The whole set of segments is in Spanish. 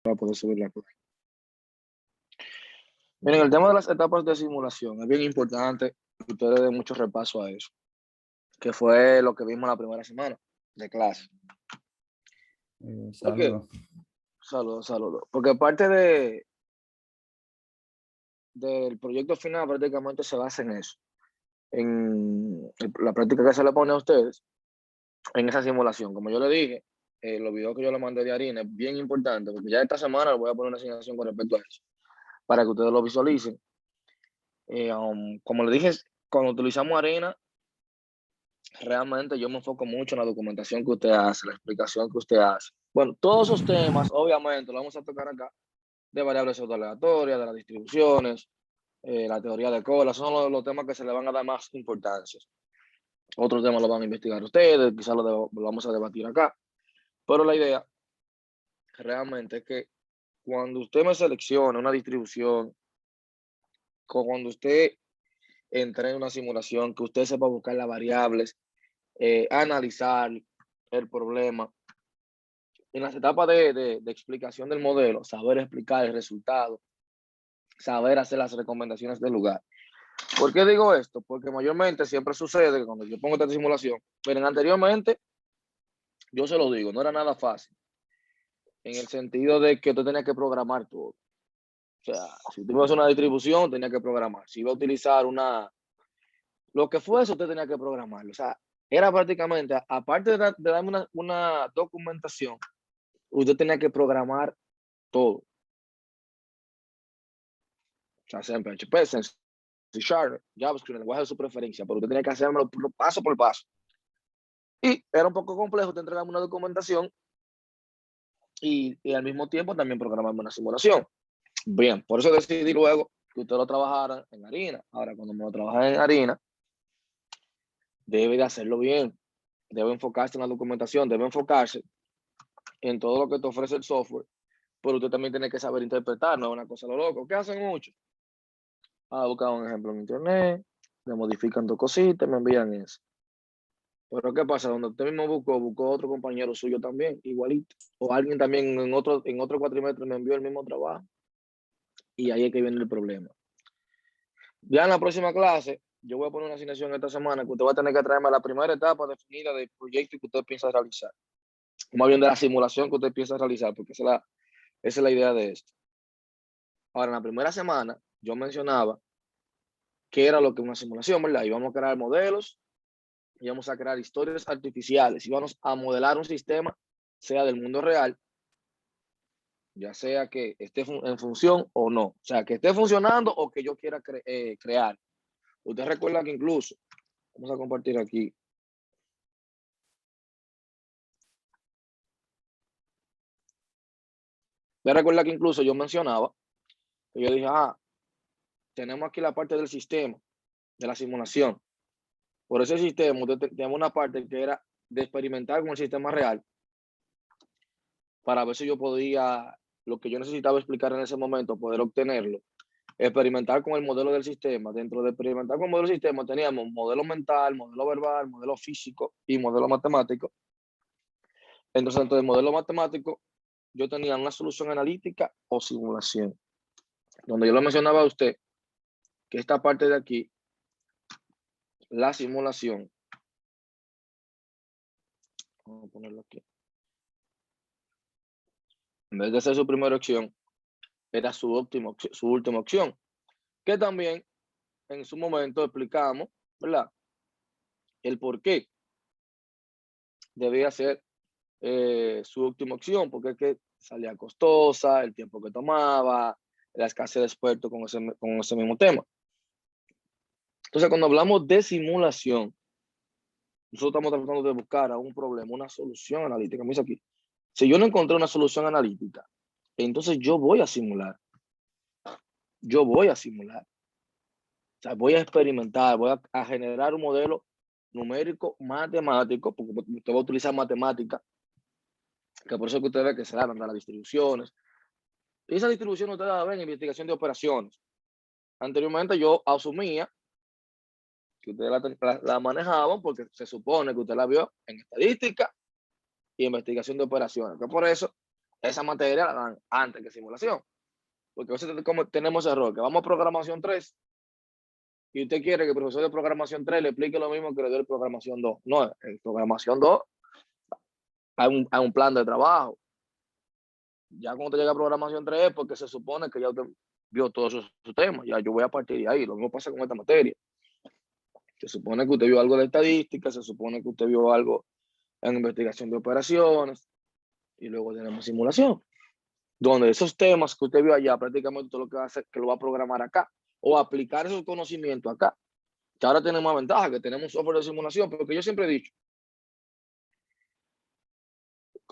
para poder subir la clase. Miren, el tema de las etapas de simulación es bien importante que ustedes den mucho repaso a eso, que fue lo que vimos la primera semana de clase. Saludos. Saludos. Porque parte del proyecto final prácticamente se basa en eso, en la práctica que se le pone a ustedes en esa simulación. Como yo le dije, los videos que yo le mandé de harina es bien importante, porque ya esta semana les voy a poner una asignación con respecto a eso, para que ustedes lo visualicen. Como le dije, cuando utilizamos harina, realmente yo me enfoco mucho en la documentación que usted hace, la explicación que usted hace. Bueno, todos esos temas, obviamente, los vamos a tocar acá, de variables aleatorias, de las distribuciones, la teoría de cola, son los temas que se le van a dar más importancia. Otros temas los van a investigar ustedes, quizás lo vamos a debatir acá. Pero la idea realmente es que cuando usted me seleccione una distribución, cuando usted entre en una simulación, que usted sepa buscar las variables, analizar el problema, en las etapas de explicación del modelo, saber explicar el resultado, saber hacer las recomendaciones del lugar. ¿Por qué digo esto? Porque mayormente siempre sucede que cuando yo pongo esta simulación, miren, anteriormente, yo se lo digo, no era nada fácil, en el sentido de que tú tenías que programar todo. O sea, si tú ibas a hacer una distribución, tenía que programar. Si iba a utilizar lo que fuese, usted tenía que programarlo. O sea, era prácticamente, aparte de darme una documentación, usted tenía que programar todo. O sea, sea en PHP, en C Sharp, JavaScript, el lenguaje de su preferencia, pero usted tenía que hacerlo paso por paso. Y era un poco complejo, te entregamos una documentación y al mismo tiempo también programamos una simulación. Bien, por eso decidí luego que usted lo trabajara en harina. Ahora, cuando me lo trabaja en harina, debe de hacerlo bien, debe enfocarse en la documentación, debe enfocarse en todo lo que te ofrece el software, pero usted también tiene que saber interpretar, no es una cosa lo loco. ¿Qué hacen muchos? Buscar un ejemplo en internet, le modifican dos cositas, me envían eso. Pero ¿qué pasa? Donde usted mismo buscó otro compañero suyo también, igualito. O alguien también en otro cuatrimestre me envió el mismo trabajo. Y ahí es que viene el problema. Ya en la próxima clase, yo voy a poner una asignación esta semana que usted va a tener que traerme la primera etapa definida del proyecto que usted piensa realizar. Más bien de la simulación que usted piensa realizar, porque esa es la idea de esto. Ahora, en la primera semana, yo mencionaba que era lo que una simulación, ¿verdad? Íbamos a crear modelos, íbamos a crear historias artificiales, íbamos a modelar un sistema, sea del mundo real, ya sea que esté en función o no. O sea, que esté funcionando o que yo quiera crear. Usted recuerda que incluso, vamos a compartir aquí. Usted recuerda que incluso yo mencionaba, que yo dije, tenemos aquí la parte del sistema, de la simulación. Por ese sistema, usted tenemos una parte que era de experimentar con el sistema real, para ver si yo podía, lo que yo necesitaba explicar en ese momento, poder obtenerlo. Experimentar con el modelo del sistema. Dentro de experimentar con el modelo del sistema teníamos modelo mental, modelo verbal, modelo físico y modelo matemático. Entonces, dentro del modelo matemático, yo tenía una solución analítica o simulación. Donde yo le mencionaba a usted que esta parte de aquí, la simulación, vamos a ponerlo aquí, en vez de ser su primera opción, era su última opción. Que también en su momento explicamos, ¿verdad? El por qué debía ser su última opción, porque es que salía costosa, el tiempo que tomaba, la escasez de expertos con ese mismo tema. Entonces, cuando hablamos de simulación, nosotros estamos tratando de buscar a un problema, una solución analítica. Me dice aquí, si yo no encontré una solución analítica, entonces yo voy a simular. Yo voy a simular. O sea, voy a experimentar, voy a generar un modelo numérico matemático, porque usted va a utilizar matemática, que por eso que usted ve que se dan las distribuciones. Y esa distribución usted la ve en investigación de operaciones. Anteriormente yo asumía que ustedes la manejaban porque se supone que usted la vio en estadística y investigación de operaciones. Que por eso esa materia la dan antes que simulación. Porque a veces como tenemos ese error, que vamos a programación 3 y usted quiere que el profesor de programación 3 le explique lo mismo que le dio el programación 2. No, en programación 2 hay un plan de trabajo. Ya cuando usted llega a programación 3, porque se supone que ya usted vio todos esos temas. Ya yo voy a partir de ahí. Lo mismo pasa con esta materia. Se supone que usted vio algo de estadística, se supone que usted vio algo en investigación de operaciones y luego tenemos simulación, donde esos temas que usted vio allá prácticamente todo lo que va a hacer que lo va a programar acá o aplicar esos conocimientos acá. Que ahora tenemos más ventaja, que tenemos software de simulación, porque yo siempre he dicho,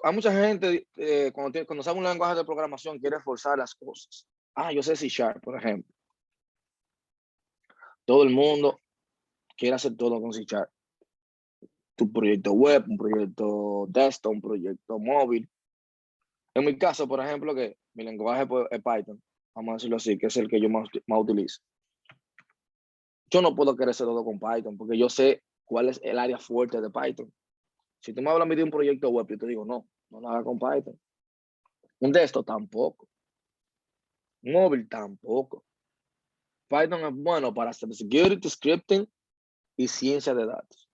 hay mucha gente cuando sabe un lenguaje de programación quiere forzar las cosas. Yo sé C#, por ejemplo. Todo el mundo quiere hacer todo con C#. Tu proyecto web, un proyecto desktop, un proyecto móvil. En mi caso, por ejemplo, que mi lenguaje es Python, vamos a decirlo así, que es el que yo más utilizo. Yo no puedo querer hacer todo con Python, porque yo sé cuál es el área fuerte de Python. Si tú me hablas de un proyecto web, yo te digo, no lo hagas con Python. Un desktop tampoco. Un móvil tampoco. Python es bueno para hacer security, scripting y ciencia de datos.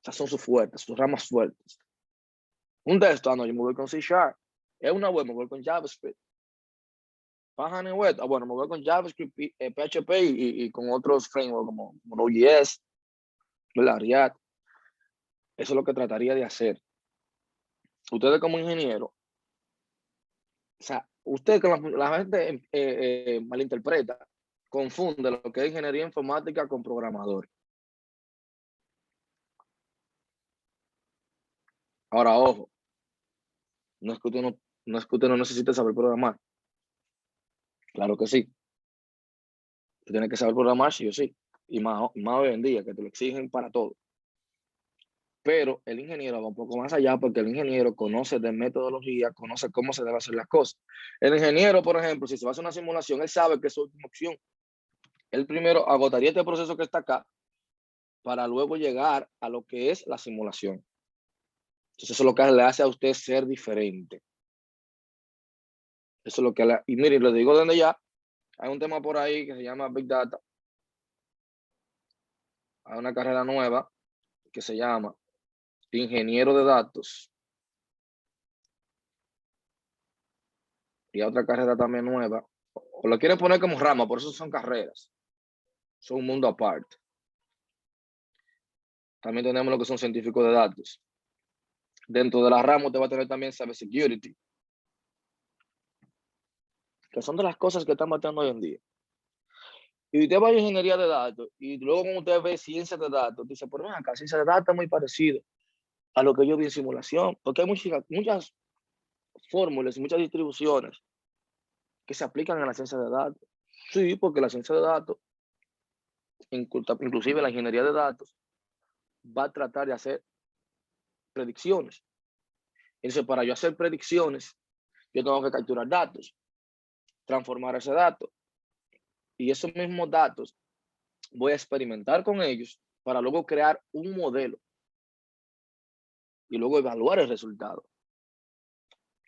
Esas son sus fuertes, sus ramas fuertes. Un desktop, no, yo me voy con C#. Es una web, me voy con JavaScript. Página web, bueno, me voy con JavaScript, PHP y con otros frameworks como Node.js, React. Eso es lo que trataría de hacer. Ustedes como ingeniero, o sea, usted que la gente malinterpreta, confunde lo que es ingeniería informática con programador. Ahora, ojo, no es que usted no necesite saber programar. Claro que sí. Usted tiene que saber programar sí o sí. Y más hoy en día, que te lo exigen para todo. Pero el ingeniero va un poco más allá porque el ingeniero conoce de metodología, conoce cómo se deben hacer las cosas. El ingeniero, por ejemplo, si se va a hacer una simulación, él sabe que es su última opción. Él primero agotaría este proceso que está acá para luego llegar a lo que es la simulación. Entonces eso es lo que le hace a usted ser diferente. Eso es lo que y miren, le digo desde ya, hay un tema por ahí que se llama Big Data. Hay una carrera nueva que se llama Ingeniero de Datos. Y hay otra carrera también nueva. O lo quieren poner como rama, por eso son carreras. Son un mundo aparte. También tenemos lo que son científicos de datos. Dentro de la rama usted va a tener también cybersecurity, que son de las cosas que están matando hoy en día. Y usted va a ingeniería de datos y luego cuando usted ve ciencia de datos, dice, pero acá ciencia de datos es muy parecido a lo que yo vi en simulación, porque hay muchas fórmulas y muchas distribuciones que se aplican a la ciencia de datos. Sí, porque la ciencia de datos, inclusive la ingeniería de datos, va a tratar de hacer predicciones. Entonces, para yo hacer predicciones, yo tengo que capturar datos, transformar ese dato. Y esos mismos datos voy a experimentar con ellos para luego crear un modelo y luego evaluar el resultado.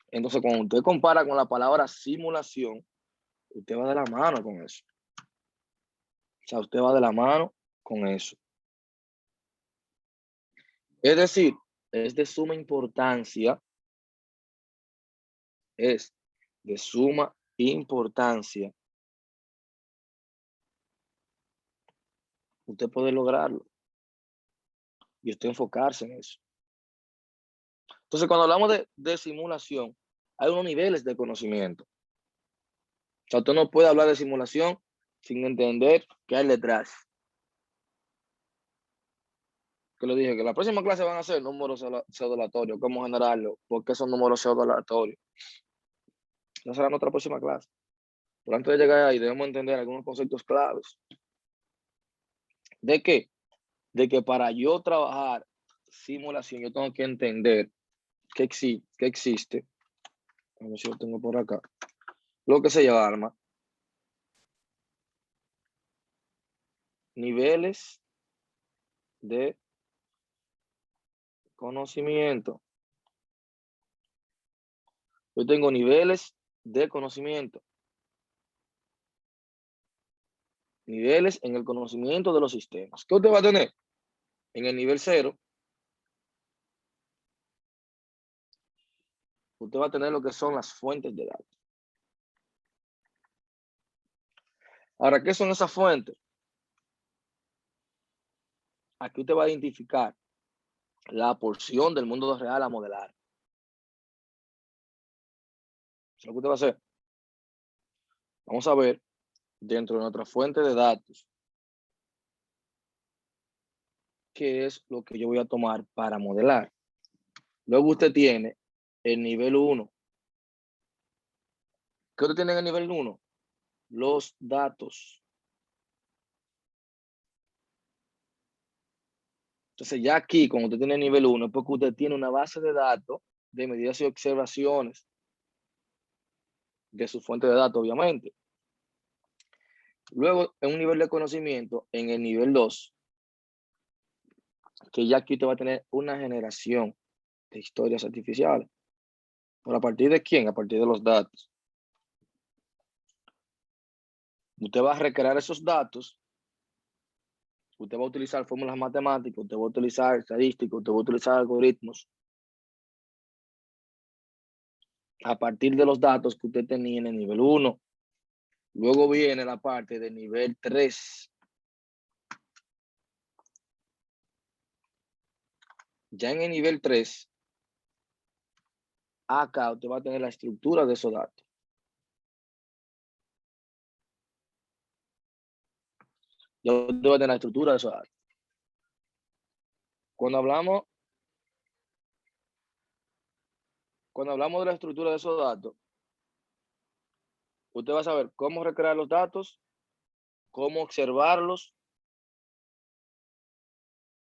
Entonces, cuando usted compara con la palabra simulación, usted va de la mano con eso. O sea, usted va de la mano con eso. Es decir, es de suma importancia, es de suma importancia usted puede lograrlo y usted enfocarse en eso. Entonces, cuando hablamos de simulación, hay unos niveles de conocimiento. O sea, usted no puede hablar de simulación sin entender qué hay detrás. Que le dije que la próxima clase van a ser números pseudo-aleatorios, cómo generarlo, por qué son números pseudo-aleatorios. Esa será nuestra próxima clase. Pero antes de llegar ahí, debemos entender algunos conceptos claves. ¿De qué? De que para yo trabajar simulación, yo tengo que entender que existe. A ver si lo tengo por acá. Lo que se llama niveles de conocimiento. Yo tengo niveles de conocimiento. Niveles en el conocimiento de los sistemas. ¿Qué usted va a tener? En el nivel 0, usted va a tener lo que son las fuentes de datos. Ahora, ¿qué son esas fuentes? Aquí usted va a identificar la porción del mundo real a modelar. Eso es lo que usted va a hacer. Vamos a ver dentro de nuestra fuente de datos qué es lo que yo voy a tomar para modelar. Luego usted tiene el nivel 1. ¿Qué usted tiene en el nivel 1? Los datos. Entonces ya aquí, cuando usted tiene el nivel 1, es porque usted tiene una base de datos de medidas y observaciones de su fuente de datos, obviamente. Luego, en un nivel de conocimiento, en el nivel 2, que ya aquí usted va a tener una generación de historias artificiales. ¿Pero a partir de quién? A partir de los datos. Usted va a recrear esos datos. Usted va a utilizar fórmulas matemáticas, usted va a utilizar estadísticas, usted va a utilizar algoritmos. A partir de los datos que usted tenía en el nivel 1. Luego viene la parte del nivel 3. Ya en el nivel 3, acá usted va a tener la estructura de esos datos. Ya usted va a tener la estructura de esos datos. Cuando hablamos de la estructura de esos datos, usted va a saber cómo recrear los datos, cómo observarlos,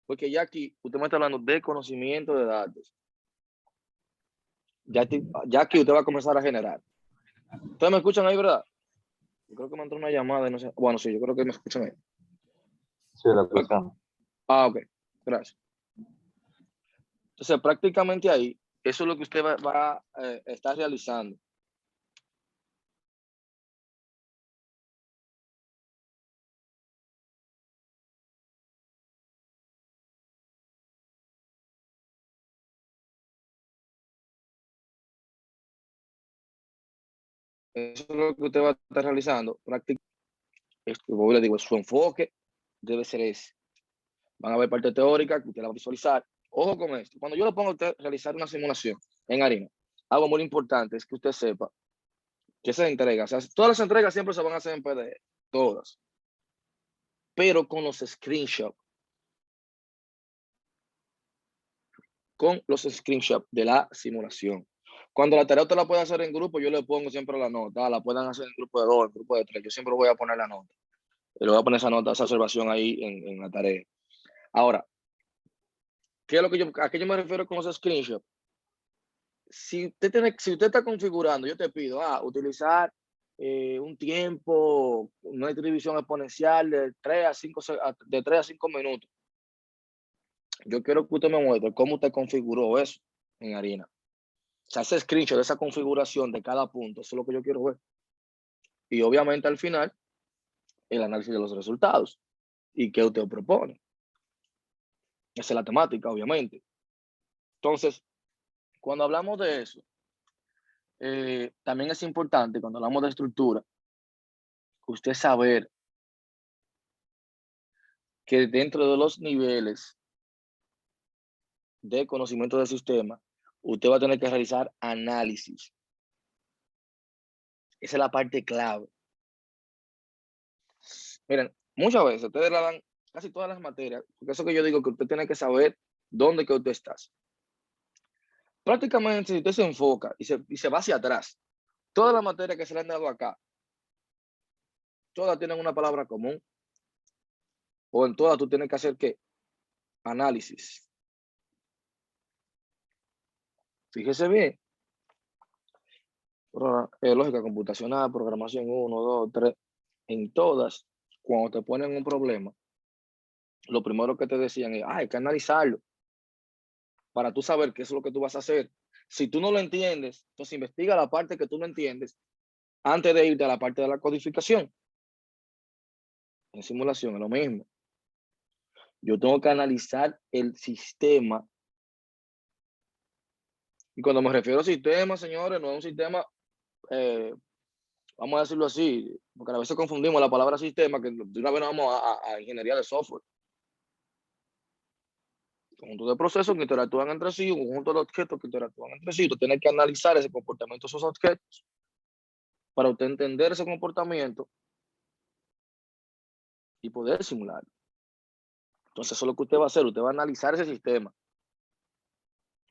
porque ya aquí usted me está hablando de conocimiento de datos. Ya aquí usted va a comenzar a generar. ¿Ustedes me escuchan ahí, verdad? Yo creo que me entró una llamada y no sé. Bueno, sí, yo creo que me escuchan ahí. Sí, la escuchamos. Ok, gracias. Entonces, prácticamente ahí, eso es lo que usted va a estar realizando. Eso es lo que usted va a estar realizando. Como le digo, su enfoque debe ser ese. Van a ver parte teórica que usted la va a visualizar. Ojo con esto. Cuando yo le pongo a usted realizar una simulación en harina, algo muy importante es que usted sepa que esas entregas, o sea, todas las entregas siempre se van a hacer en PDF, todas. Pero con los screenshots. Con los screenshots de la simulación. Cuando la tarea usted la puede hacer en grupo, yo le pongo siempre la nota. La pueden hacer en grupo de 2, en grupo de 3. Yo siempre voy a poner la nota. Y le voy a poner esa nota, esa observación ahí en la tarea. Ahora, ¿qué es lo que a qué yo me refiero con los screenshots? Si usted está configurando, yo te pido utilizar un tiempo, una distribución exponencial de 3 a 5 minutos. Yo quiero que usted me muestre cómo usted configuró eso en harina. O sea, ese screenshot de esa configuración de cada punto, eso es lo que yo quiero ver. Y obviamente al final, el análisis de los resultados y qué usted propone. Esa es la temática, obviamente. Entonces, cuando hablamos de eso, también es importante, cuando hablamos de estructura, usted saber que dentro de los niveles de conocimiento del sistema, usted va a tener que realizar análisis. Esa es la parte clave. Miren, muchas veces ustedes la dan casi todas las materias, porque eso que yo digo que usted tiene que saber dónde que usted está. Prácticamente, si usted se enfoca y se va hacia atrás, todas las materias que se le han dado acá, todas tienen una palabra común, o en todas tú tienes que hacer ¿qué? Análisis. Fíjese bien. Lógica computacional, programación 1, 2, 3, en todas, cuando te ponen un problema, lo primero que te decían es, hay que analizarlo para tú saber qué es lo que tú vas a hacer. Si tú no lo entiendes, entonces investiga la parte que tú no entiendes antes de irte a la parte de la codificación. En simulación es lo mismo. Yo tengo que analizar el sistema. Y cuando me refiero a sistema, señores, no es un sistema, vamos a decirlo así, porque a veces confundimos la palabra sistema, que de una vez nos vamos a ingeniería de software. Conjunto de procesos que interactúan entre sí, un conjunto de objetos que interactúan entre sí. Tú tienes que analizar ese comportamiento de esos objetos para usted entender ese comportamiento y poder simular. Entonces, eso es lo que usted va a hacer. Usted va a analizar ese sistema.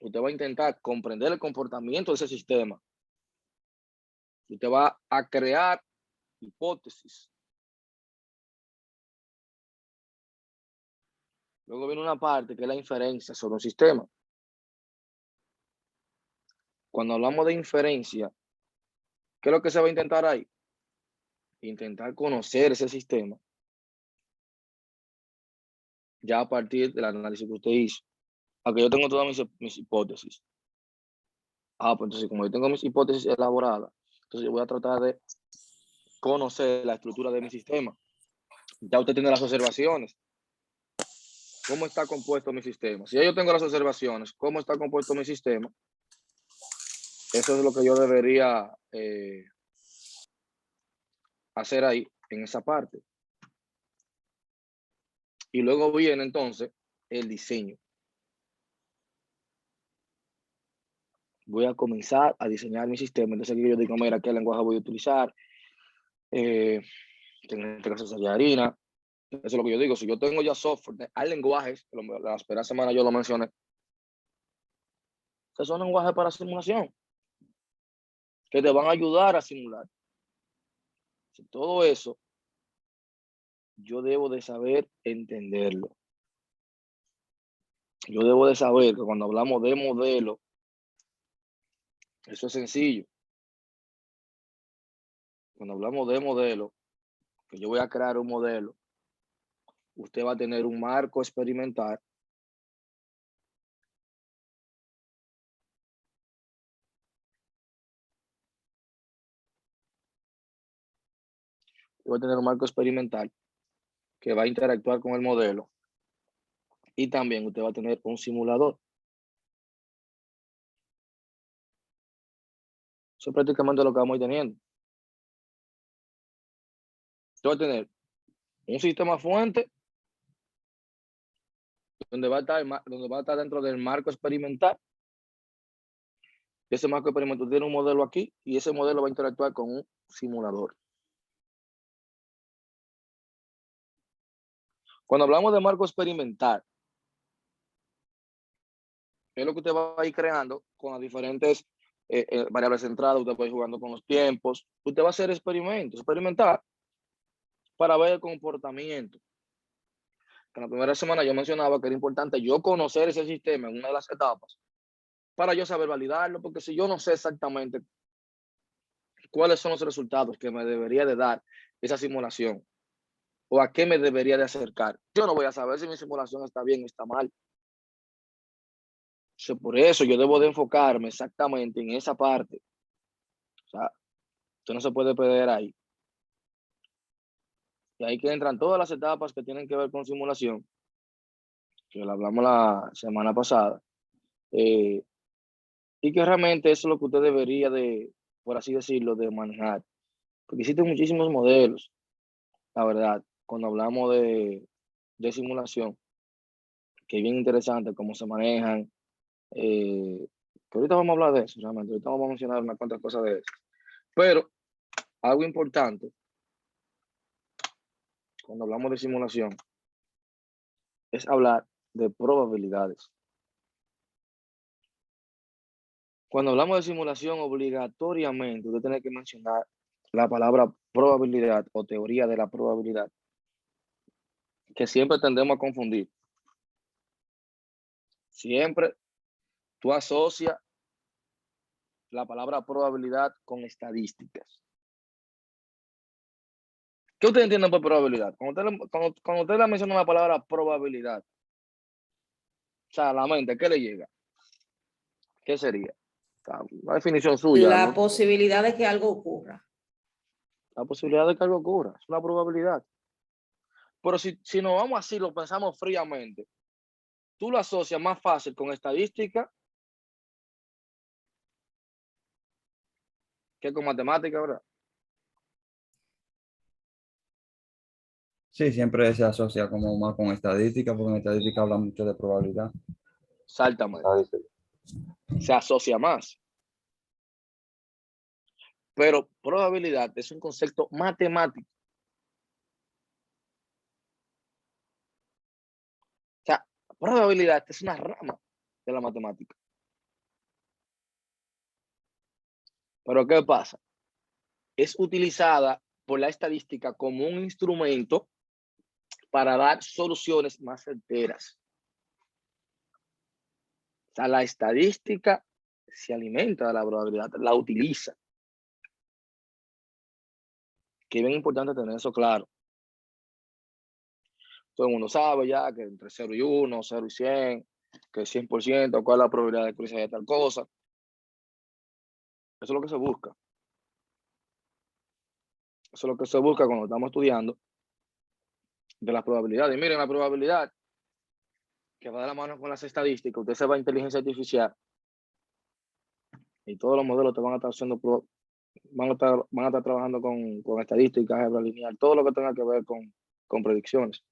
Usted va a intentar comprender el comportamiento de ese sistema. Usted va a crear hipótesis. Luego viene una parte que es la inferencia sobre un sistema. Cuando hablamos de inferencia, ¿qué es lo que se va a intentar ahí? Intentar conocer ese sistema ya a partir del análisis que usted hizo. Aunque yo tengo todas mis hipótesis. Pues entonces, como yo tengo mis hipótesis elaboradas, entonces yo voy a tratar de conocer la estructura de mi sistema. Ya usted tiene las observaciones. ¿Cómo está compuesto mi sistema? Si ya yo tengo las observaciones, ¿cómo está compuesto mi sistema? Eso es lo que yo debería hacer ahí, en esa parte. Y luego viene entonces el diseño. Voy a comenzar a diseñar mi sistema. Entonces yo digo, mira, ¿qué lenguaje voy a utilizar? En este caso sería harina. Eso es lo que yo digo. Si yo tengo ya software, hay lenguajes, la primera semana yo lo mencioné, que son lenguajes para simulación, que te van a ayudar a simular. Si todo eso, yo debo de saber entenderlo. Yo debo de saber que cuando hablamos de modelo, eso es sencillo. Cuando hablamos de modelo, que yo voy a crear un modelo, usted va a tener un marco experimental. Va a tener un marco experimental que va a interactuar con el modelo. Y también usted va a tener un simulador. Eso es prácticamente lo que vamos a ir teniendo. Usted va a tener un sistema fuente donde va a estar dentro del marco experimental. Ese marco experimental tiene un modelo aquí y ese modelo va a interactuar con un simulador. Cuando hablamos de marco experimental, es lo que usted va a ir creando con las diferentes variables centradas. Usted va a ir jugando con los tiempos. Usted va a hacer experimentar para ver el comportamiento. En la primera semana yo mencionaba que era importante yo conocer ese sistema en una de las etapas para yo saber validarlo, porque si yo no sé exactamente cuáles son los resultados que me debería de dar esa simulación o a qué me debería de acercar, yo no voy a saber si mi simulación está bien o está mal. Por eso yo debo de enfocarme exactamente en esa parte. O sea, usted no se puede perder ahí. Y ahí que entran todas las etapas que tienen que ver con simulación, que lo hablamos la semana pasada, y que realmente eso es lo que usted debería de, por así decirlo, de manejar. Porque existen muchísimos modelos, la verdad, cuando hablamos de simulación, que es bien interesante cómo se manejan. Que ahorita vamos a hablar de eso, realmente. Ahorita vamos a mencionar unas cuantas cosas de eso. Pero algo importante, cuando hablamos de simulación, es hablar de probabilidades. Cuando hablamos de simulación, obligatoriamente usted tiene que mencionar la palabra probabilidad o teoría de la probabilidad, que siempre tendemos a confundir. Siempre tú asocias la palabra probabilidad con estadísticas. ¿Qué usted entiende por probabilidad? Cuando usted le menciona la palabra probabilidad, o sea, a la mente, ¿qué le llega? ¿Qué sería? sea, una definición suya. La posibilidad de que algo ocurra. La posibilidad de que algo ocurra, es una probabilidad. Pero si nos vamos así, lo pensamos fríamente, tú lo asocias más fácil con estadística que con matemática, ¿verdad? Sí, siempre se asocia como más con estadística, porque en estadística habla mucho de probabilidad. Exactamente. Ah, dice, Se asocia más. Pero probabilidad es un concepto matemático. O sea, probabilidad es una rama de la matemática. Pero ¿qué pasa? Es utilizada por la estadística como un instrumento para dar soluciones más certeras. O sea, la estadística se alimenta de la probabilidad, la utiliza. Que es bien importante tener eso claro. Todo el mundo sabe ya que entre 0 y 1, 0 y 100, que 100%, cuál es la probabilidad de que se haya tal cosa. Eso es lo que se busca. Eso es lo que se busca cuando estamos estudiando de las probabilidades. Y miren, la probabilidad que va de la mano con las estadísticas, usted se va a inteligencia artificial y todos los modelos te van a estar haciendo, van a estar trabajando con estadísticas, álgebra lineal, todo lo que tenga que ver con predicciones.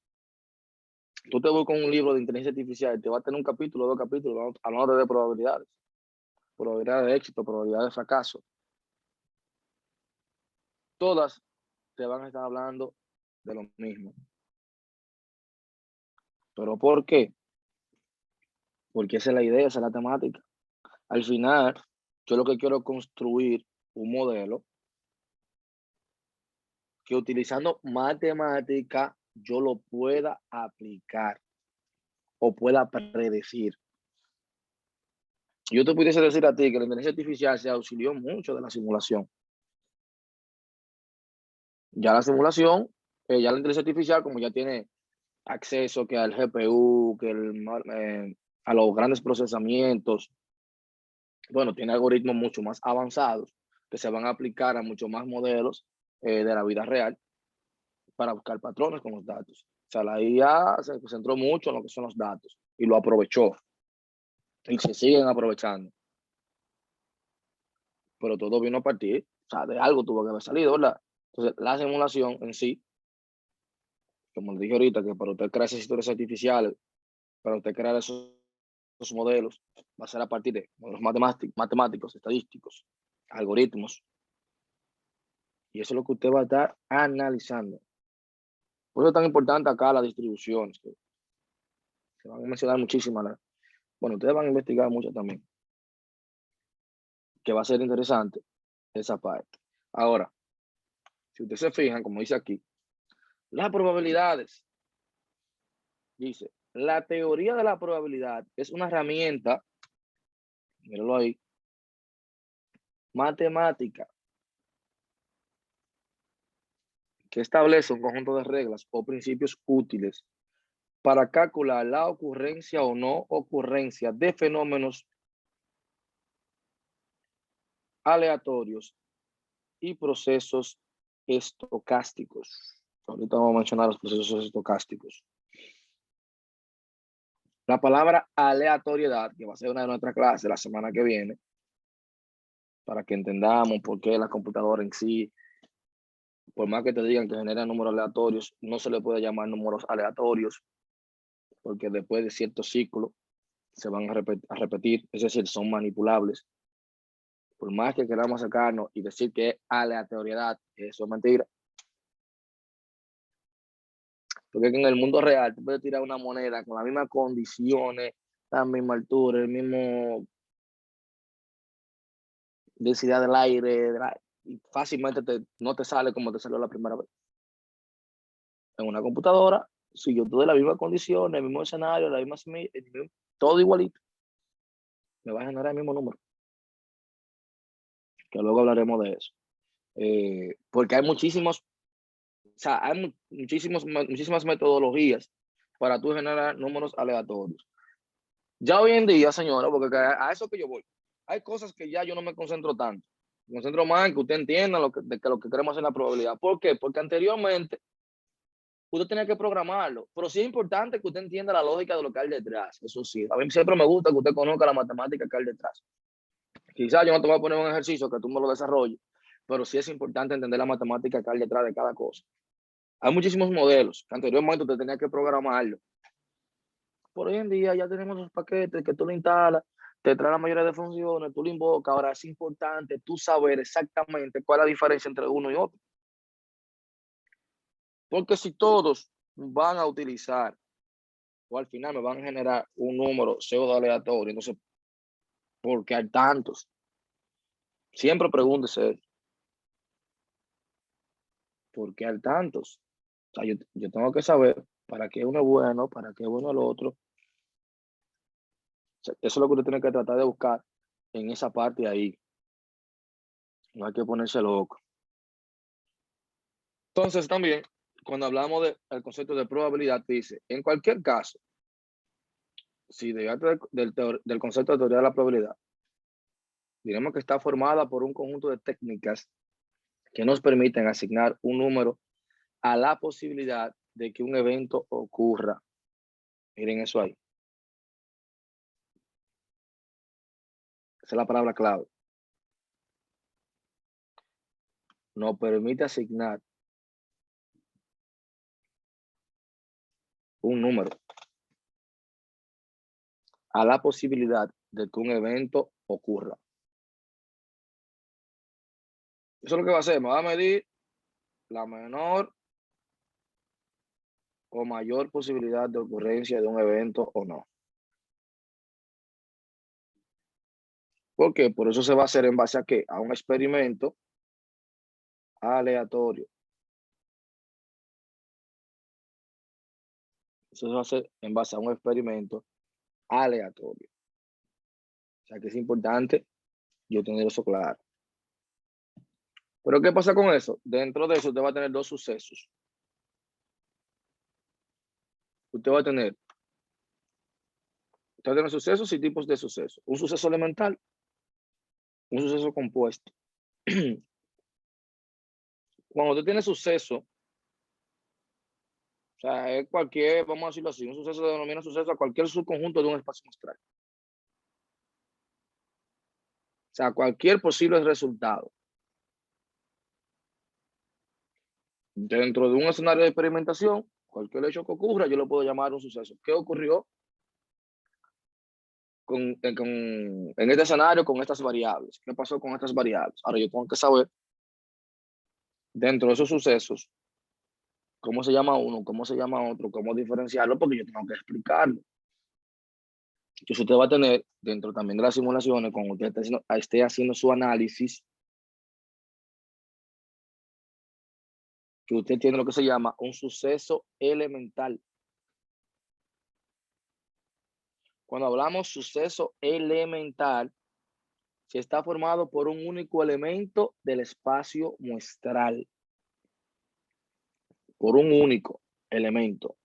Tú te buscas un libro de inteligencia artificial y te va a tener un capítulo, 2 capítulos, hablando de probabilidades. Probabilidad de éxito, probabilidad de fracaso. Todas te van a estar hablando de lo mismo. ¿Pero por qué? Porque esa es la idea, esa es la temática. Al final, yo lo que quiero es construir un modelo que utilizando matemática yo lo pueda aplicar o pueda predecir. Yo te pudiese decir a ti que la inteligencia artificial se auxilió mucho de la simulación. Ya la simulación, ya la inteligencia artificial, como ya tiene acceso que al GPU, que a los grandes procesamientos, bueno, tiene algoritmos mucho más avanzados que se van a aplicar a muchos más modelos de la vida real para buscar patrones con los datos. O sea, la IA se concentró mucho en lo que son los datos y lo aprovechó. Y se siguen aprovechando. Pero todo vino a partir, o sea, de algo tuvo que haber salido, ¿verdad? Entonces, la simulación en sí, como le dije ahorita, que para usted crear esas historias artificiales, para usted crear esos modelos, va a ser a partir de modelos matemáticos, estadísticos, algoritmos. Y eso es lo que usted va a estar analizando. Por eso es tan importante acá las distribuciones, que se van a mencionar muchísimas. Bueno, ustedes van a investigar mucho también, que va a ser interesante esa parte. Ahora, si ustedes se fijan, como dice aquí, las probabilidades, dice, la teoría de la probabilidad es una herramienta, míralo ahí, matemática, que establece un conjunto de reglas o principios útiles para calcular la ocurrencia o no ocurrencia de fenómenos aleatorios y procesos estocásticos. Ahorita vamos a mencionar los procesos estocásticos. La palabra aleatoriedad, que va a ser una de nuestras clases la semana que viene, para que entendamos por qué la computadora en sí, por más que te digan que genera números aleatorios, no se le puede llamar números aleatorios, porque después de cierto ciclo se van a repetir, es decir, son manipulables. Por más que queramos sacarnos y decir que es aleatoriedad, eso es mentira. Porque en el mundo real tú puedes tirar una moneda con las mismas condiciones, la misma altura, el mismo densidad del aire, y fácilmente no te sale como te salió la primera vez. En una computadora, si yo tuve la misma condición, el mismo escenario, la misma todo igualito, me va a generar el mismo número. Que luego hablaremos de eso. Porque hay muchísimas metodologías para tú generar números aleatorios. Ya hoy en día, señora, porque a eso que yo voy, hay cosas que ya yo no me concentro tanto. Me concentro más en que usted entienda lo que queremos hacer en la probabilidad. ¿Por qué? Porque anteriormente usted tenía que programarlo, pero sí es importante que usted entienda la lógica de lo que hay detrás. Eso sí, a mí siempre me gusta que usted conozca la matemática que hay detrás. Quizás yo no te voy a poner un ejercicio que tú me lo desarrolles, pero sí es importante entender la matemática que hay detrás de cada cosa. Hay muchísimos modelos que anteriormente usted tenía que programarlo. Por hoy en día ya tenemos los paquetes que tú lo instalas, te trae la mayoría de funciones, tú lo invocas. Ahora es importante tú saber exactamente cuál es la diferencia entre uno y otro. Porque si todos van a utilizar o al final me van a generar un número pseudo aleatorio, entonces, ¿por qué hay tantos? Siempre pregúntese, ¿por qué hay tantos? O sea, yo tengo que saber para qué uno es bueno, para qué es bueno el otro. O sea, eso es lo que usted tiene que tratar de buscar en esa parte ahí. No hay que ponerse loco. Entonces también, cuando hablamos del concepto de probabilidad, dice, en cualquier caso, si del concepto de teoría de la probabilidad, diremos que está formada por un conjunto de técnicas que nos permiten asignar un número a la posibilidad de que un evento ocurra. Miren eso ahí. Esa es la palabra clave. Nos permite asignar un número a la posibilidad de que un evento ocurra. Eso es lo que va a hacer. Me va a medir la menor o mayor posibilidad de ocurrencia de un evento o no. ¿Por qué? Por eso se va a hacer en base a ¿qué? A un experimento aleatorio. Eso se va a hacer en base a un experimento aleatorio. O sea que es importante yo tener eso claro. Pero ¿qué pasa con eso? Dentro de eso usted va a tener dos sucesos. Usted va a tener sucesos y tipos de sucesos. Un suceso elemental, un suceso compuesto. Cuando usted tiene suceso, o sea, es cualquier, vamos a decirlo así, un suceso se denomina suceso a cualquier subconjunto de un espacio muestral. O sea, cualquier posible resultado. Dentro de un escenario de experimentación, cualquier hecho que ocurra, yo lo puedo llamar un suceso. ¿Qué ocurrió en este escenario con estas variables? ¿Qué pasó con estas variables? Ahora yo tengo que saber, dentro de esos sucesos, cómo se llama uno, cómo se llama otro, cómo diferenciarlo, porque yo tengo que explicarlo. Entonces usted va a tener, dentro también de las simulaciones, cuando usted esté haciendo su análisis, que usted tiene lo que se llama un suceso elemental. Cuando hablamos suceso elemental, se está formado por un único elemento del espacio muestral. Por un único elemento.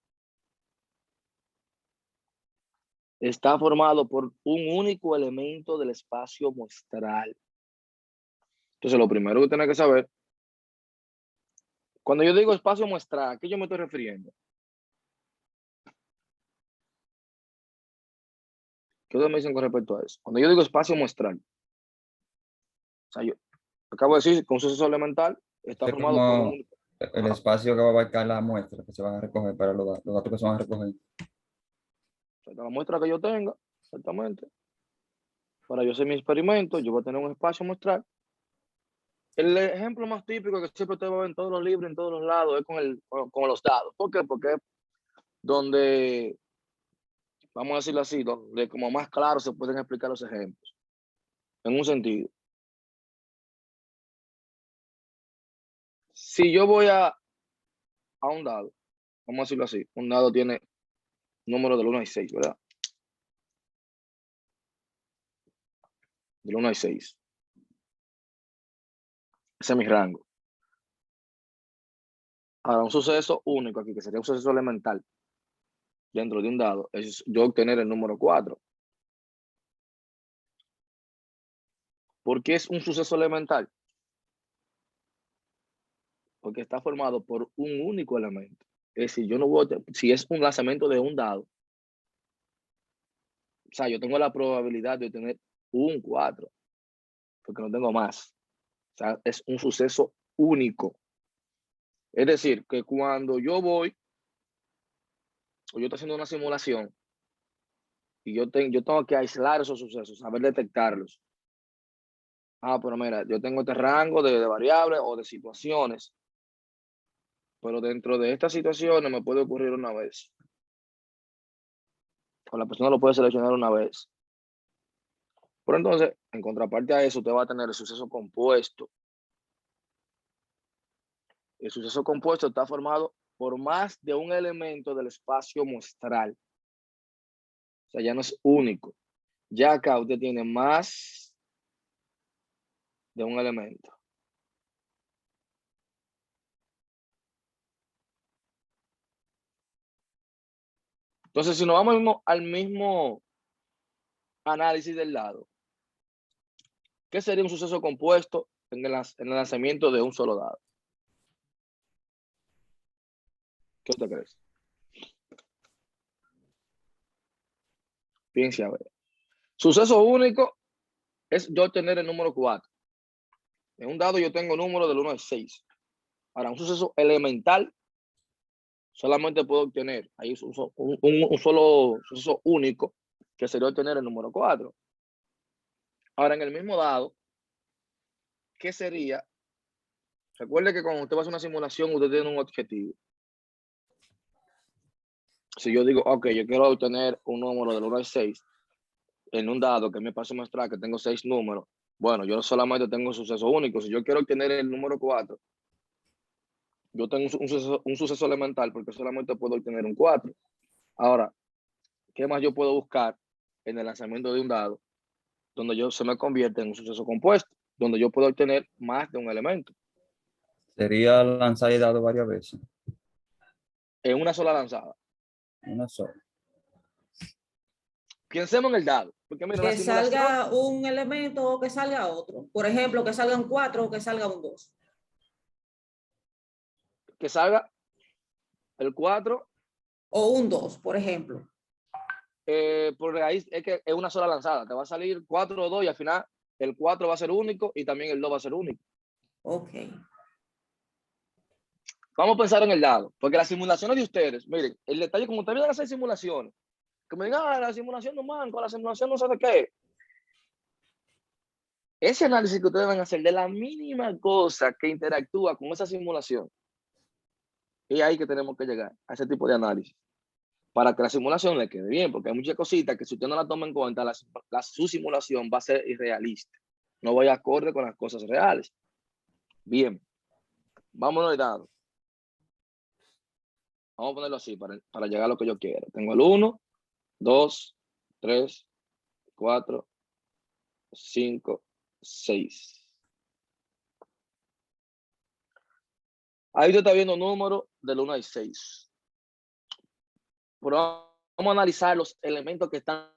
Está formado por un único elemento del espacio muestral. Entonces, lo primero que tiene que saber, cuando yo digo espacio muestral, ¿a qué yo me estoy refiriendo? ¿Qué ustedes me dicen con respecto a eso? Cuando yo digo espacio muestral, o sea, yo acabo de decir que un suceso elemental está Es formado por un como único. el espacio que va a abarcar la muestra que se van a recoger para los datos que se van a recoger. O sea, la muestra que yo tenga, exactamente. Para yo hacer mi experimento, yo voy a tener un espacio muestral. El ejemplo más típico que siempre te va a ver en todos los libros, en todos los lados, es con los dados. ¿Por qué? Porque es donde, vamos a decirlo así, donde como más claro se pueden explicar los ejemplos. En un sentido. Si yo voy a un dado, vamos a decirlo así, un dado tiene número del 1 al 6, ¿verdad? Del 1 al 6. Ese es mi rango. Ahora, un suceso único aquí, que sería un suceso elemental dentro de un dado, es yo obtener el número 4. ¿Por qué es un suceso elemental? Porque está formado por un único elemento. Es decir, yo no voy si es un lanzamiento de un dado, o sea, yo tengo la probabilidad de tener un 4, porque no tengo más. O sea, es un suceso único. Es decir, que cuando yo voy, o yo estoy haciendo una simulación, y yo tengo que aislar esos sucesos, saber detectarlos. Ah, pero mira, yo tengo este rango de variables o de situaciones, pero dentro de estas situaciones me puede ocurrir una vez. O la persona lo puede seleccionar una vez. Pero entonces, en contraparte a eso, usted va a tener el suceso compuesto. El suceso compuesto está formado por más de un elemento del espacio muestral. O sea, ya no es único. Ya acá usted tiene más de un elemento. Entonces, si nos vamos al mismo análisis del lado, ¿qué sería un suceso compuesto en el lanzamiento de un solo dado? ¿Qué usted cree? Piense a ver. Suceso único es yo tener el número 4. En un dado yo tengo número del 1 al 6. Ahora, un suceso elemental solamente puedo obtener ahí un solo suceso único, que sería obtener el número 4. Ahora, en el mismo dado, ¿qué sería? Recuerde que cuando usted va a hacer una simulación, usted tiene un objetivo. Si yo digo, ok, yo quiero obtener un número del 1 al 6 en un dado que me pasó a mostrar que tengo 6 números, bueno, yo solamente tengo un suceso único. Si yo quiero obtener el número 4, yo tengo un suceso elemental porque solamente puedo obtener un 4. Ahora, ¿qué más yo puedo buscar en el lanzamiento de un dado donde se me convierte en un suceso compuesto, donde yo puedo obtener más de un elemento Sería lanzar el dado varias veces. en una sola lanzada? Una sola. Pensemos en el dado, porque mira, la Que simulación, salga un elemento o que salga otro. Por ejemplo, que salga un 4 o que salga un 2. que salga el 4, O un 2, por ejemplo. por ahí es que es una sola lanzada, te va a salir 4 o 2 y al final el 4 va a ser único y también el 2 va a ser único. Ok. Vamos a pensar en el dado, porque las simulaciones de ustedes, miren, el detalle, como ustedes van a hacer simulaciones, que me digan, la simulación no manco, la simulación no sé de qué. Ese análisis que ustedes van a hacer de la mínima cosa que interactúa con esa simulación, es ahí que tenemos que llegar, a ese tipo de análisis, para que la simulación le quede bien, porque hay muchas cositas que si usted no la toma en cuenta, su simulación va a ser irrealista, no vaya acorde con las cosas reales. Bien, vámonos al dado. Vamos a ponerlo así para llegar a lo que yo quiero. Tengo el 1, 2, 3, 4, 5, 6. Ahí usted está viendo números del 1 al 6. Pero vamos a analizar los elementos que están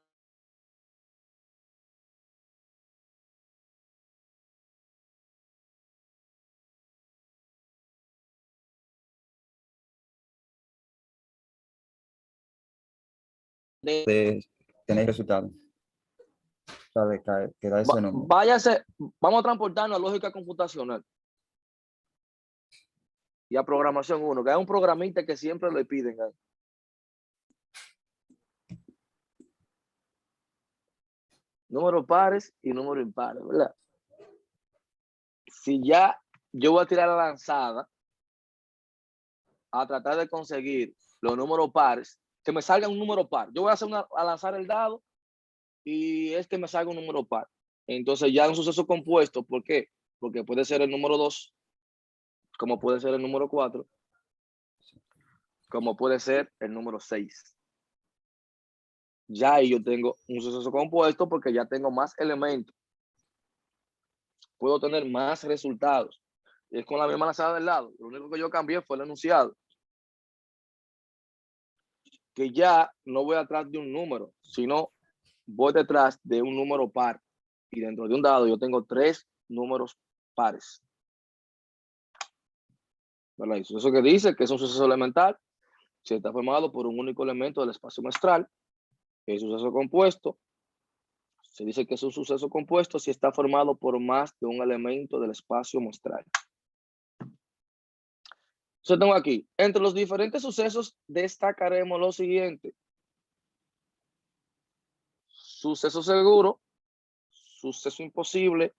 De tener resultados. O sea, de que da ese número. váyase, vamos a transportarnos a lógica computacional y a programación 1, que es un programista que siempre le piden ahí. Números pares y números impares, ¿verdad? Si ya yo voy a tirar la lanzada a tratar de conseguir los números pares, que me salga un número par. Yo voy a lanzar el dado y es que me salga un número par. Entonces ya un suceso compuesto, ¿por qué? Porque puede ser el número 2, como puede ser el número 4, como puede ser el número 6. Ya ahí yo tengo un suceso compuesto porque ya tengo más elementos. Puedo tener más resultados. Es con la misma lanzada del lado. Lo único que yo cambié fue el enunciado. Que ya no voy atrás de un número, sino voy detrás de un número par. y dentro de un dado yo tengo 3 números pares. ¿Verdad? El suceso que dice que es un suceso elemental si está formado por un único elemento del espacio muestral. El suceso compuesto se dice que es un suceso compuesto si está formado por más de un elemento del espacio muestral. Entonces tengo aquí, entre los diferentes sucesos destacaremos lo siguiente: suceso seguro, suceso imposible,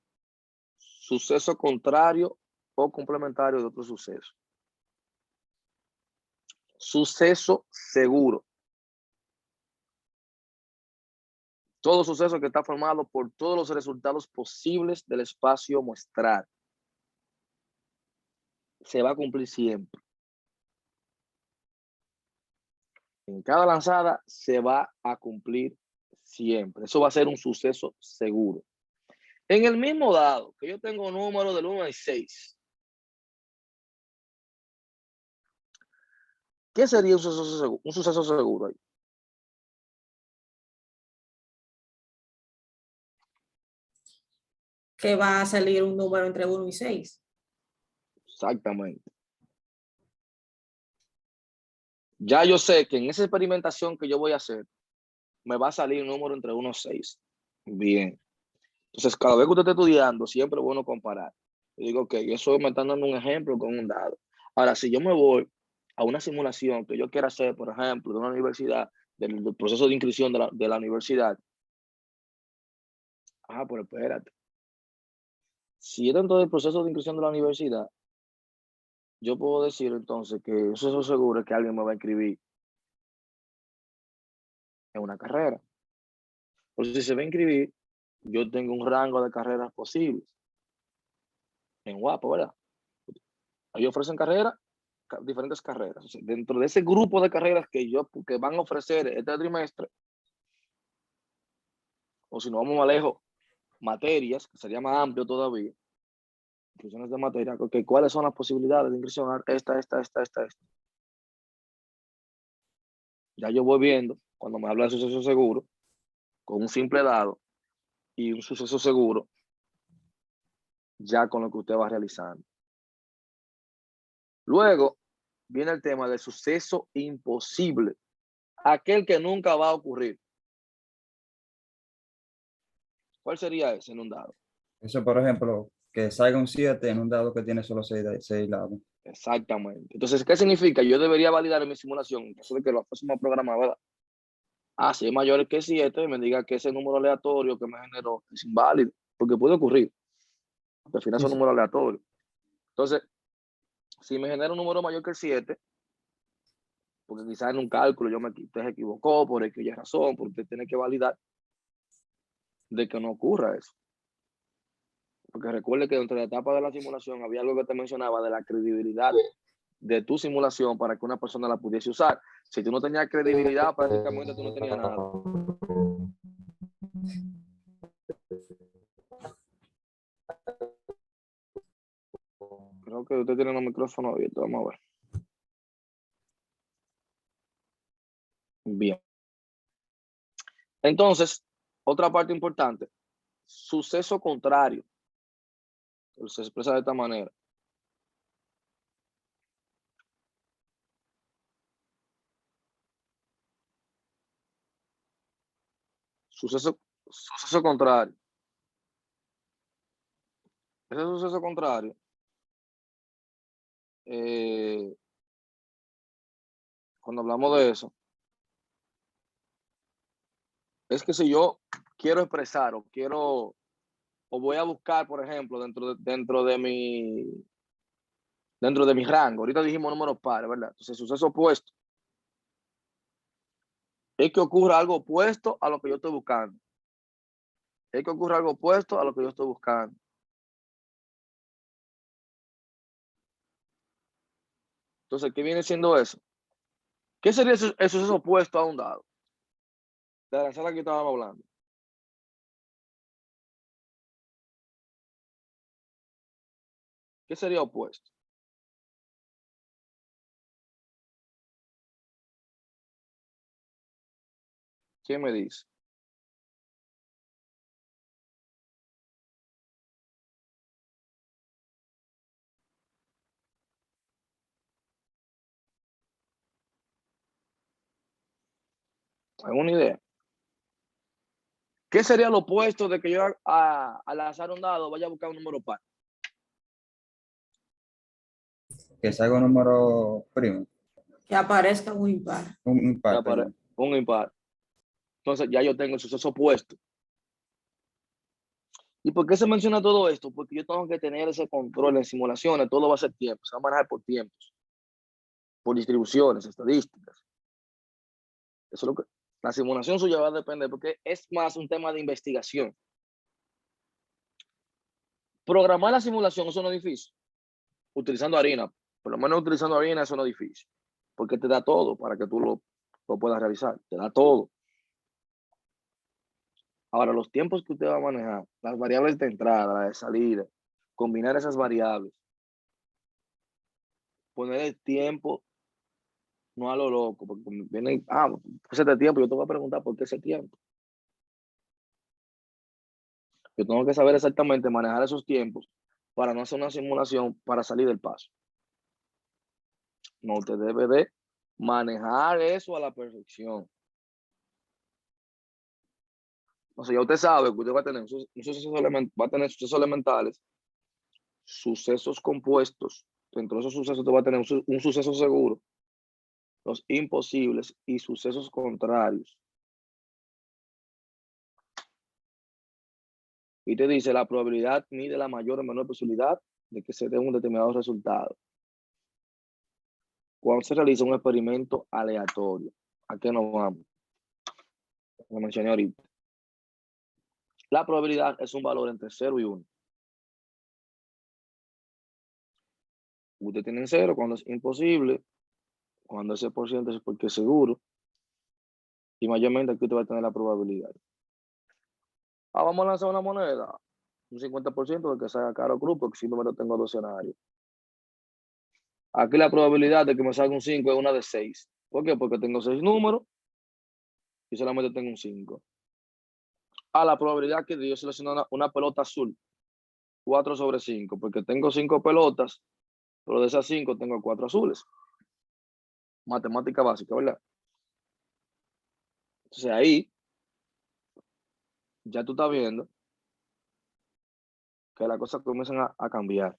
suceso contrario o complementario de otro suceso. Suceso seguro. Todo suceso que está formado por todos los resultados posibles del espacio muestral. Se va a cumplir siempre. En cada lanzada se va a cumplir siempre. Eso va a ser un suceso seguro. En el mismo dado, que yo tengo números del 1 al 6, ¿qué sería un suceso seguro? Un suceso seguro ahí. Que va a salir un número entre 1 y 6. Exactamente. Ya yo sé que en esa experimentación que yo voy a hacer, me va a salir un número entre 1 y 6. Bien. Entonces, cada vez que usted esté estudiando, siempre es bueno comparar. Yo digo, ok, eso me están dando un ejemplo con un dado. Ahora, si yo me voy a una simulación que yo quiera hacer, por ejemplo, de una universidad, del proceso de inscripción de la universidad, pero espérate. Si es dentro del proceso de inscripción de la universidad, yo puedo decir entonces que eso es seguro que alguien me va a inscribir en una carrera. Por si se va a inscribir, yo tengo un rango de carreras posibles en Guapo, ¿verdad? Ellos ofrecen carreras, diferentes carreras. O sea, dentro de ese grupo de carreras que van a ofrecer este trimestre, o si no vamos más lejos, materias, que sería más amplio todavía, inscripciones de materia, okay, ¿cuáles son las posibilidades de inscripción? Esta. Ya yo voy viendo, cuando me habla de suceso seguro, con un simple dado y un suceso seguro, ya con lo que usted va realizando. Luego viene el tema del suceso imposible, aquel que nunca va a ocurrir. ¿Cuál sería ese en un dado? Eso, por ejemplo, que salga un 7 en un dado que tiene solo 6 lados. Exactamente. Entonces, ¿qué significa? Yo debería validar en mi simulación, en caso de que lo fuésemos programado, ¿verdad? Si es mayor que 7, me diga que ese número aleatorio que me generó es inválido, porque puede ocurrir. Porque al final Sí, son sí. números aleatorios. Entonces, si me genera un número mayor que el 7, porque quizás en un cálculo usted se equivocó por aquella razón, porque usted tiene que validar de que no ocurra eso. Porque recuerde que dentro de la etapa de la simulación había algo que te mencionaba de la credibilidad de tu simulación para que una persona la pudiese usar. Si tú no tenías credibilidad, prácticamente tú no tenías nada. Creo que usted tiene los micrófonos abiertos. Vamos a ver. Bien. Entonces, otra parte importante, suceso contrario. Se expresa de esta manera. Suceso contrario. Ese suceso contrario cuando hablamos de eso, es que si yo quiero expresar o voy a buscar, por ejemplo, dentro de mi rango, ahorita dijimos números pares, ¿verdad? Entonces, suceso opuesto es que ocurra algo opuesto a lo que yo estoy buscando. Es que ocurra algo opuesto a lo que yo estoy buscando. Entonces, ¿qué viene siendo eso? ¿Qué sería el suceso opuesto a un dado? De la sala que estábamos hablando. ¿Qué sería opuesto? ¿Quién me dice? ¿Alguna idea? ¿Qué sería lo opuesto de que yo al lanzar un dado vaya a buscar un número par? Que salga un número primo, Que aparezca un impar. un Que impar, perdón. un impar. Entonces ya yo tengo el suceso opuesto. ¿Y por qué se menciona todo esto? Porque yo tengo que tener ese control en simulaciones, todo va a ser tiempo, se va a manejar por tiempos, por distribuciones, estadísticas. Eso es lo que la simulación suya va a depender, porque es más un tema de investigación. Programar la simulación, eso no es difícil. Utilizando harina, por lo menos utilizando harina, eso no es difícil, porque te da todo para que tú lo puedas realizar, te da todo. Ahora, los tiempos que usted va a manejar, las variables de entrada, la de salida, combinar esas variables, poner el tiempo, no a lo loco, porque viene, pues este tiempo, yo te voy a preguntar por qué ese tiempo. Yo tengo que saber exactamente manejar esos tiempos para no hacer una simulación para salir del paso. No, usted debe de manejar eso a la perfección. O sea, ya usted sabe que usted va a tener sucesos elementales, sucesos compuestos. Dentro de esos sucesos usted va a tener un suceso seguro, los imposibles y sucesos contrarios. Y te dice, la probabilidad mide la mayor o menor posibilidad de que se dé un determinado resultado cuando se realiza un experimento aleatorio. ¿A qué nos vamos? Lo mencioné ahorita. La probabilidad es un valor entre 0 y 1. Usted tiene 0 cuando es imposible, cuando ese por ciento es porque es seguro, y mayormente aquí usted va a tener la probabilidad. Vamos a lanzar una moneda, un 50% de que salga caro cruz, porque simplemente tengo 2 escenarios. Aquí la probabilidad de que me salga un 5 es una de 6. ¿Por qué? Porque tengo 6 números y solamente tengo un 5. La probabilidad que yo seleccione una pelota azul, 4 sobre 5, porque tengo 5 pelotas, pero de esas 5 tengo 4 azules. Matemática básica, ¿verdad? Entonces ahí ya tú estás viendo que las cosas comienzan a cambiar.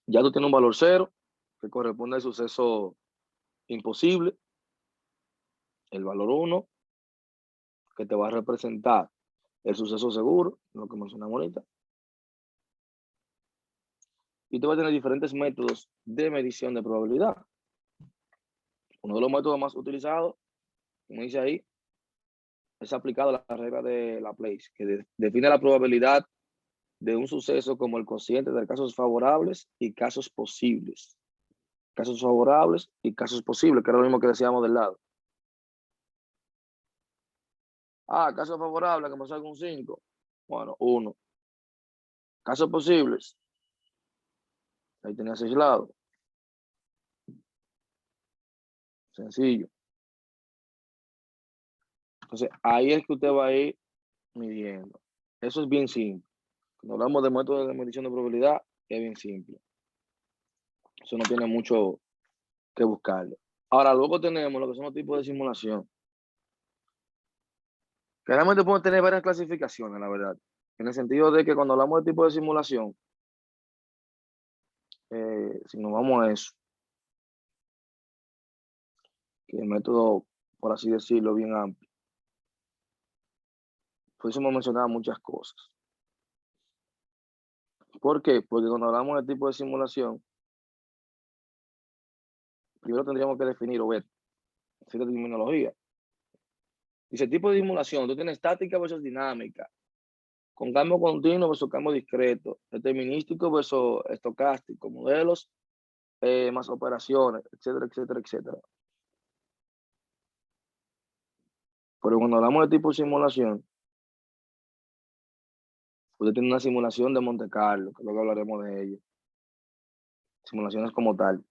Ya tú tienes un valor 0 que corresponde al suceso imposible, el valor 1 que te va a representar el suceso seguro, lo que mencionamos ahorita. Y tú vas a tener diferentes métodos de medición de probabilidad. Uno de los métodos más utilizados, como dice ahí, es aplicado a la regla de Laplace, que define la probabilidad de un suceso como el cociente de casos favorables y casos posibles. Casos favorables y casos posibles, que era lo mismo que decíamos del lado. Casos favorables, que me salga un 5. Bueno, 1. Casos posibles. Ahí tenía 6 lados. Sencillo. Entonces, ahí es que usted va a ir midiendo. Eso es bien simple. Cuando hablamos de métodos de medición de probabilidad, es bien simple. Eso no tiene mucho que buscarle. Ahora, luego tenemos lo que son los tipos de simulación. Que realmente podemos tener varias clasificaciones, la verdad. En el sentido de que cuando hablamos de tipo de simulación, si nos vamos a eso, que el método, por así decirlo, bien amplio, pudiésemos mencionar muchas cosas. ¿Por qué? Porque cuando hablamos de tipo de simulación, primero tendríamos que definir o ver cierta terminología. Dice tipo de simulación, tú tienes estática versus dinámica, con cambio continuo versus cambio discreto, determinístico versus estocástico, modelos más operaciones, etcétera, etcétera, etcétera. Pero cuando hablamos de tipo de simulación, usted tiene una simulación de Monte Carlo, que luego hablaremos de ello. Simulaciones como tal.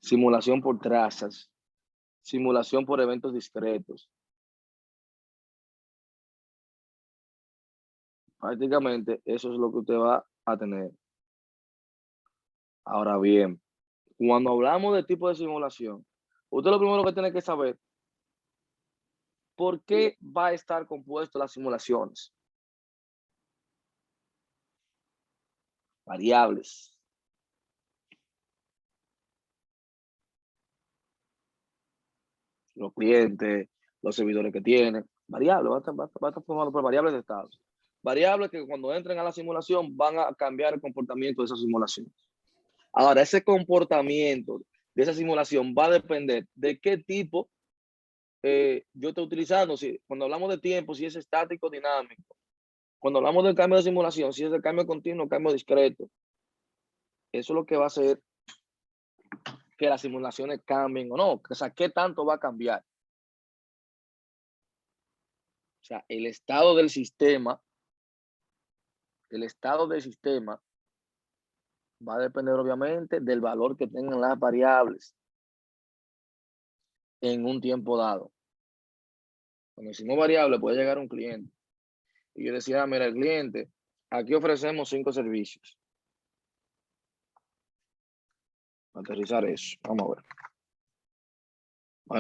Simulación por trazas. Simulación por eventos discretos. Prácticamente eso es lo que usted va a tener. Ahora bien, cuando hablamos de tipo de simulación, Usted lo primero que tiene que saber, ¿por qué va a estar compuesto las simulaciones? Variables. Los clientes, los servidores que tienen. Variables, va a estar formado por variables de estado. Variables que cuando entren a la simulación van a cambiar el comportamiento de esa simulación. Ahora, ese comportamiento de esa simulación va a depender de qué tipo yo estoy utilizando. Si, cuando hablamos de tiempo, si es estático o dinámico. Cuando hablamos del cambio de simulación, si es el cambio continuo o cambio discreto. Eso es lo que va a hacer que las simulaciones cambien o no. O sea, ¿qué tanto va a cambiar? O sea, el estado del sistema va a depender obviamente del valor que tengan las variables en un tiempo dado. Cuando decimos variable, puede llegar un cliente. Y yo decía, mira, el cliente, aquí ofrecemos 5 servicios. Para aterrizar eso, vamos a ver.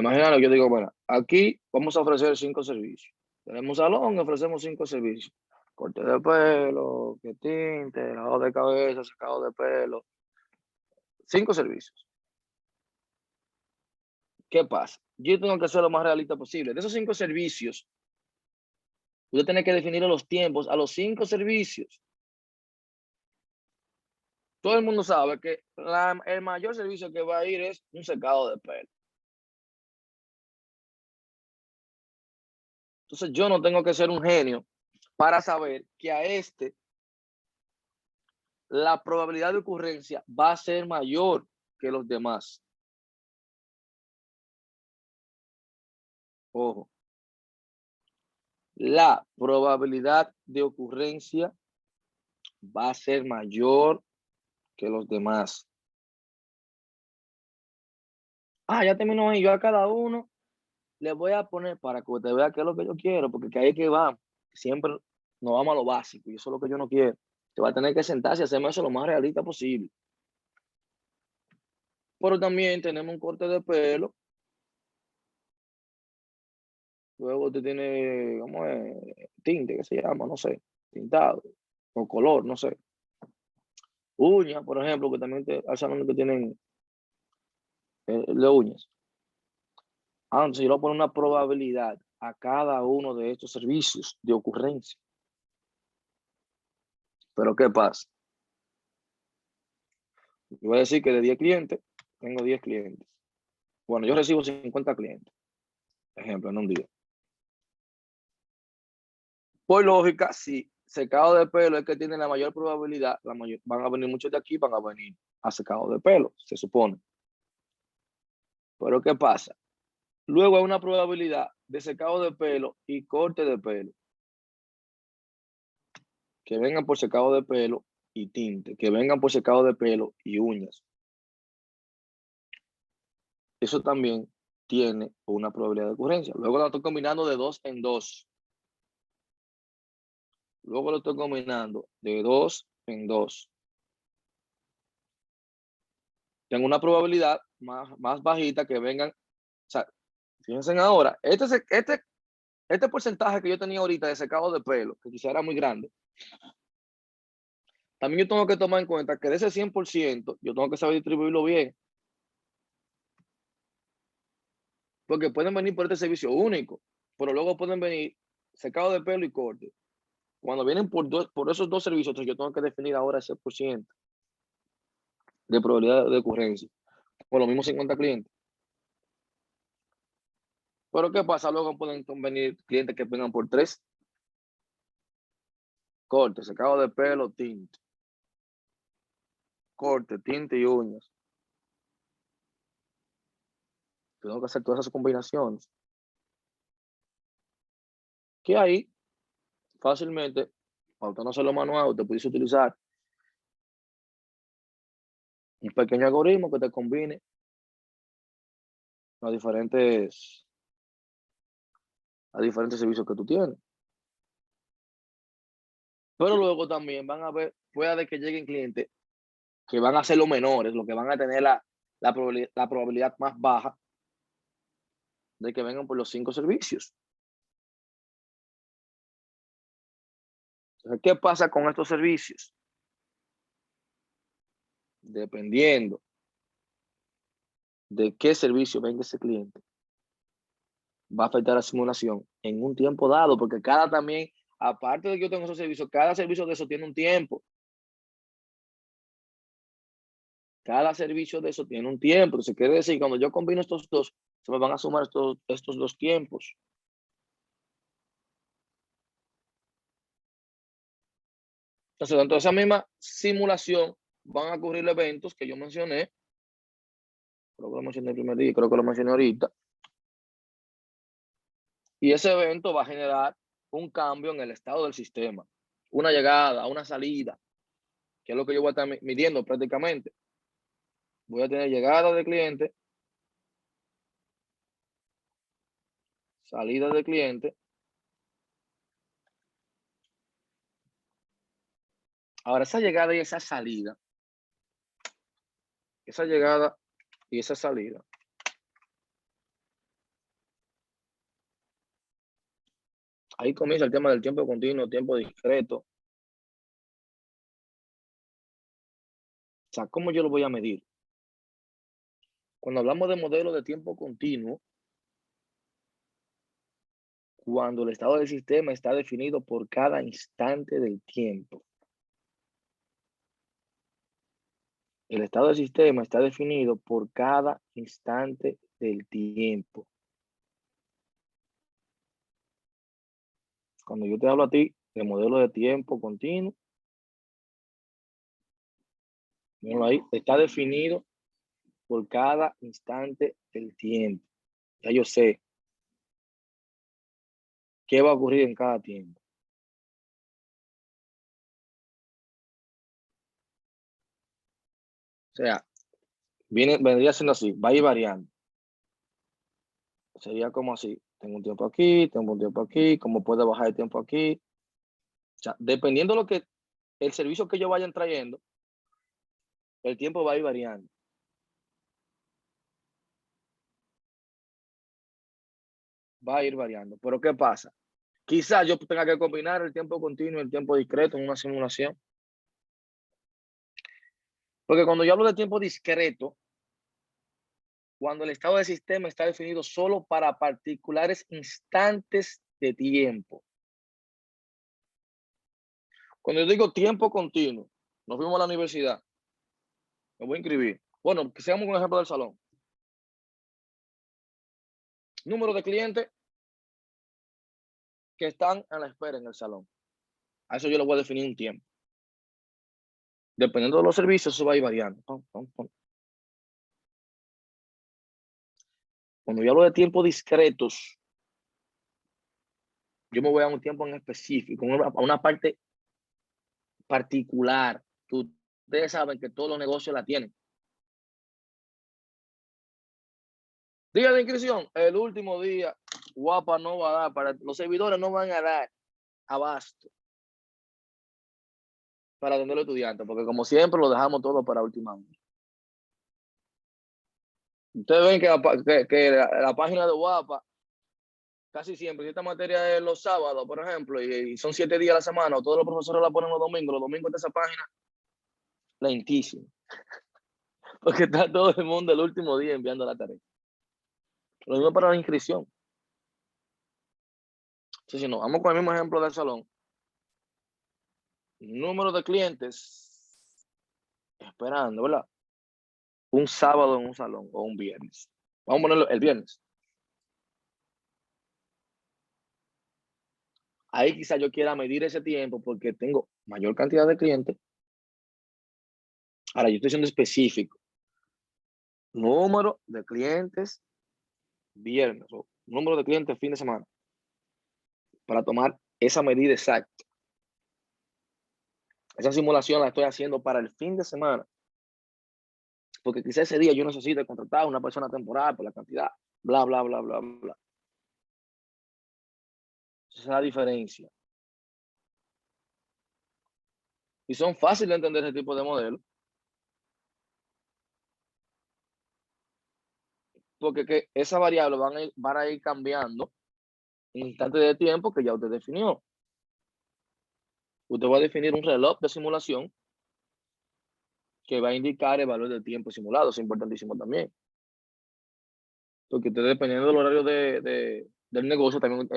Imagínate que yo digo, bueno, aquí vamos a ofrecer 5 servicios. Tenemos salón y ofrecemos 5 servicios. Corte de pelo, que tinte, lavado de cabeza, secado de pelo. 5 servicios. ¿Qué pasa? Yo tengo que ser lo más realista posible. De esos 5 servicios, usted tiene que definir los tiempos a los 5 servicios. Todo el mundo sabe que el mayor servicio que va a ir es un secado de pelo. Entonces yo no tengo que ser un genio para saber que a la probabilidad de ocurrencia va a ser mayor que los demás. Ojo. La probabilidad de ocurrencia va a ser mayor que los demás. Ya terminó ahí. Yo a cada uno le voy a poner para que usted vea qué es lo que yo quiero, porque que ahí es que va. Siempre nos vamos a lo básico y eso es lo que yo no quiero. Te va a tener que sentarse y hacerme eso lo más realista posible. Pero también tenemos un corte de pelo. Luego usted tiene, ¿cómo es? Tinte, que se llama, no sé, tintado o color, no sé. Uñas, por ejemplo, que también hay salones que tienen de uñas. Entonces yo le voy a poner una probabilidad a cada uno de estos servicios de ocurrencia. Pero ¿qué pasa? Yo voy a decir que de 10 clientes, tengo 10 clientes. Bueno, yo recibo 50 clientes, ejemplo, en un día. Por lógica, si secado de pelo es que tiene la mayor probabilidad, van a venir muchos de aquí, van a venir a secado de pelo, se supone. Pero ¿qué pasa? Luego hay una probabilidad de secado de pelo y corte de pelo. Que vengan por secado de pelo y tinte, que vengan por secado de pelo y uñas. Eso también tiene una probabilidad de ocurrencia. Luego lo estoy combinando de 2 en 2. Luego lo estoy combinando de 2 en 2. Tengo una probabilidad más bajita que vengan. O sea, fíjense ahora, este porcentaje que yo tenía ahorita de secado de pelo, que quizá era muy grande, también yo tengo que tomar en cuenta que de ese 100%, yo tengo que saber distribuirlo bien. Porque pueden venir por este servicio único, pero luego pueden venir secado de pelo y corte. Cuando vienen por esos 2 servicios, entonces yo tengo que definir ahora ese por ciento de probabilidad de ocurrencia. Por los mismos 50 clientes. Pero ¿qué pasa? Luego pueden venir clientes que vengan por 3 cortes, secado de pelo, tinte. Corte, tinte y uñas. Tengo que hacer todas esas combinaciones. Que ahí, fácilmente, para usted no hacerlo manual, usted puede utilizar un pequeño algoritmo que te combine a diferentes servicios que tú tienes. Pero luego también van a ver, puede que lleguen clientes que van a ser los menores, los que van a tener la probabilidad más baja, de que vengan por los 5 servicios. Entonces, ¿qué pasa con estos servicios? Dependiendo de qué servicio venga ese cliente, va a afectar la simulación en un tiempo dado, porque cada también, aparte de que yo tengo esos servicios, cada servicio de eso tiene un tiempo. Cada servicio de eso tiene un tiempo. Entonces, quiere decir, cuando yo combino estos dos, se me van a sumar estos dos tiempos. Entonces, dentro de esa misma simulación, van a ocurrir eventos que yo mencioné. Creo que lo mencioné el primer día, creo que lo mencioné ahorita. Y ese evento va a generar un cambio en el estado del sistema. Una llegada, una salida, que es lo que yo voy a estar midiendo prácticamente. Voy a tener llegada de cliente, salida de cliente. Ahora, esa llegada y esa salida, esa llegada y esa salida, ahí comienza el tema del tiempo continuo, tiempo discreto. O sea, ¿cómo yo lo voy a medir? Cuando hablamos de modelo de tiempo continuo, cuando el estado del sistema está definido por cada instante del tiempo. El estado del sistema está definido por cada instante del tiempo. Cuando yo te hablo a ti de modelo de tiempo continuo, míralo ahí, está definido por cada instante del tiempo. Ya yo sé qué va a ocurrir en cada tiempo. O sea, vendría siendo así, va a ir variando. Sería como así, tengo un tiempo aquí, tengo un tiempo aquí, cómo puede bajar el tiempo aquí. O sea, dependiendo de lo que el servicio que yo vayan trayendo, el tiempo va a ir variando. Va a ir variando. Pero ¿qué pasa? Quizás yo tenga que combinar el tiempo continuo y el tiempo discreto en una simulación. Porque cuando yo hablo de tiempo discreto, cuando el estado del sistema está definido solo para particulares instantes de tiempo. Cuando yo digo tiempo continuo, nos fuimos a la universidad, me voy a inscribir. Bueno, que seamos un ejemplo del salón. Número de clientes que están a la espera en el salón. A eso yo le voy a definir un tiempo. Dependiendo de los servicios, eso va a ir variando. Cuando yo hablo de tiempos discretos, yo me voy a un tiempo en específico, a una parte particular. Ustedes saben que todos los negocios la tienen. Día de inscripción, el último día, Guapa no va a dar, los servidores no van a dar abasto para atender a los estudiantes, porque como siempre lo dejamos todo para última hora. Ustedes ven que la página de Guapa, casi siempre, si esta materia es los sábados, por ejemplo, y son 7 días a la semana, o todos los profesores la ponen los domingos de esa página, lentísimo. Porque está todo el mundo el último día enviando la tarea. Lo mismo para la inscripción. Entonces, si nos vamos con el mismo ejemplo del salón, número de clientes esperando, ¿verdad? Un sábado en un salón o un viernes. Vamos a ponerlo el viernes. Ahí quizá yo quiera medir ese tiempo porque tengo mayor cantidad de clientes. Ahora, yo estoy siendo específico. Número de clientes viernes o número de clientes fin de semana para tomar esa medida exacta. Esa simulación la estoy haciendo para el fin de semana. Porque quizá ese día yo necesito contratar a una persona temporal por la cantidad, bla, bla, bla, bla, bla. Esa es la diferencia. Y son fáciles de entender ese tipo de modelos. porque que esas variables van a ir cambiando en instantes de tiempo que ya usted definió. Usted va a definir un reloj de simulación que va a indicar el valor del tiempo simulado. Es importantísimo también. Porque usted, dependiendo del horario del negocio, también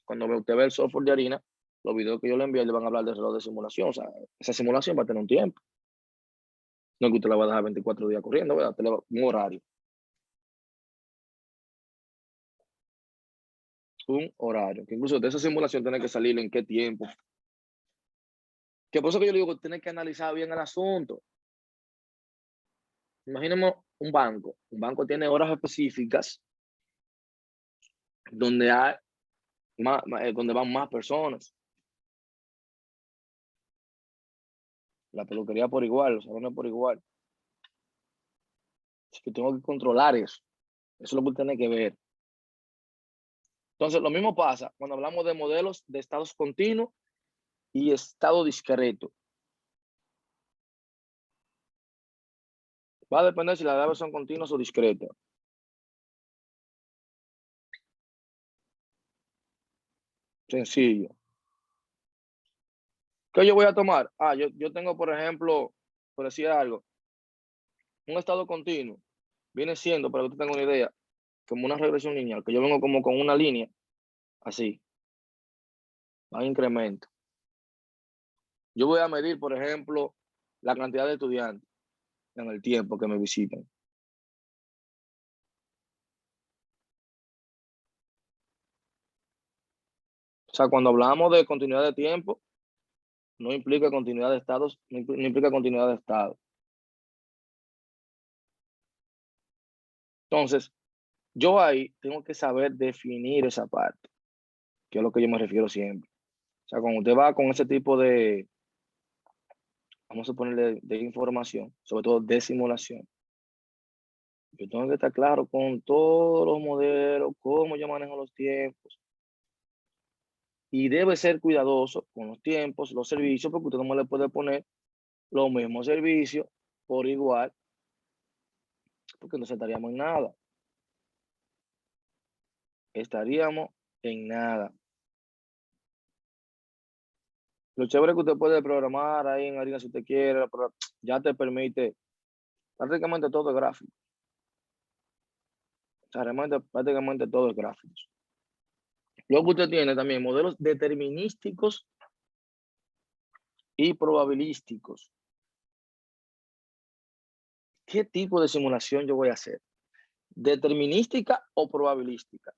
cuando usted ve el software de harina, los videos que yo le envié le van a hablar de reloj de simulación. O sea, esa simulación va a tener un tiempo. No es que usted la va a dejar 24 días corriendo, ¿verdad? Usted le va un horario. Un horario. Que incluso de esa simulación tiene que salir en qué tiempo. Que por eso que yo digo que tiene que analizar bien el asunto. Imaginemos un banco. Un banco tiene horas específicas donde donde van más personas. La peluquería por igual, los salones por igual. Así que tengo que controlar eso. Eso es lo que usted tiene que ver. Entonces, lo mismo pasa cuando hablamos de modelos de estados continuos y estado discreto. Va a depender si las variables son continuas o discretas. Sencillo. ¿Qué yo voy a tomar? Yo tengo, por ejemplo, por decir algo, un estado continuo. Viene siendo, para que usted tenga una idea, como una regresión lineal, que yo vengo como con una línea, así, va en incremento. Yo voy a medir, por ejemplo, la cantidad de estudiantes en el tiempo que me visitan. O sea, cuando hablamos de continuidad de tiempo, no implica continuidad de estados, no implica continuidad de estado. Entonces, yo ahí tengo que saber definir esa parte, que es lo que yo me refiero siempre. O sea, cuando usted va con ese tipo de, vamos a ponerle de información, sobre todo de simulación, yo tengo que estar claro con todos los modelos, cómo yo manejo los tiempos. Y debe ser cuidadoso con los tiempos, los servicios, porque usted no le puede poner los mismos servicios por igual, porque no estaríamos en nada. Estaríamos en nada. Lo chévere es que usted puede programar ahí en Harina si usted quiere, pero ya te permite prácticamente todo es gráfico. O sea, realmente prácticamente todo es gráfico. Luego usted tiene también modelos determinísticos y probabilísticos. ¿Qué tipo de simulación yo voy a hacer? ¿Determinística o probabilística?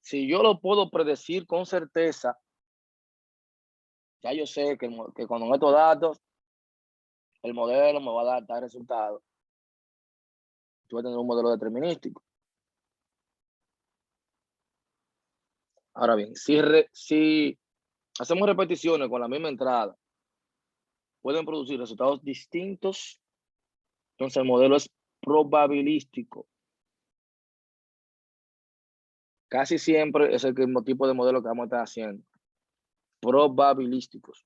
Si yo lo puedo predecir con certeza, ya yo sé que con estos datos, el modelo me va a dar tal resultado. Yo voy a tener un modelo determinístico. Ahora bien, si hacemos repeticiones con la misma entrada, pueden producir resultados distintos. Entonces el modelo es probabilístico. Casi siempre es el mismo tipo de modelo que vamos a estar haciendo. Probabilísticos.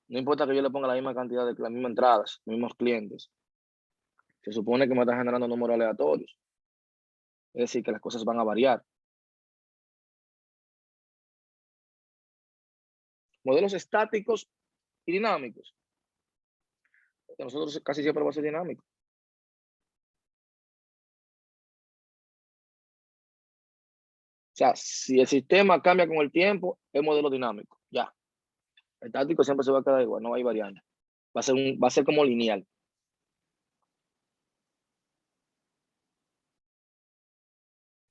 No importa que yo le ponga la misma cantidad de las mismas entradas, los mismos clientes. Se supone que me está generando números aleatorios. Es decir, que las cosas van a variar. Modelos estáticos y dinámicos. Nosotros casi siempre va a ser dinámico. O sea, si el sistema cambia con el tiempo, es modelo dinámico. Ya. El estático siempre se va a quedar igual, no hay variante. Va a ser como lineal.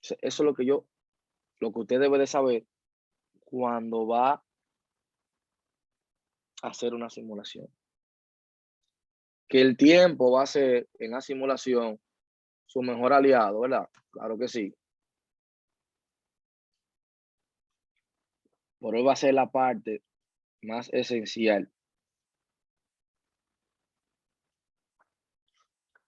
Eso es lo que usted debe de saber cuando va a hacer una simulación. Que el tiempo va a ser en la simulación su mejor aliado, ¿verdad? Claro que sí. Pero él va a ser la parte más esencial.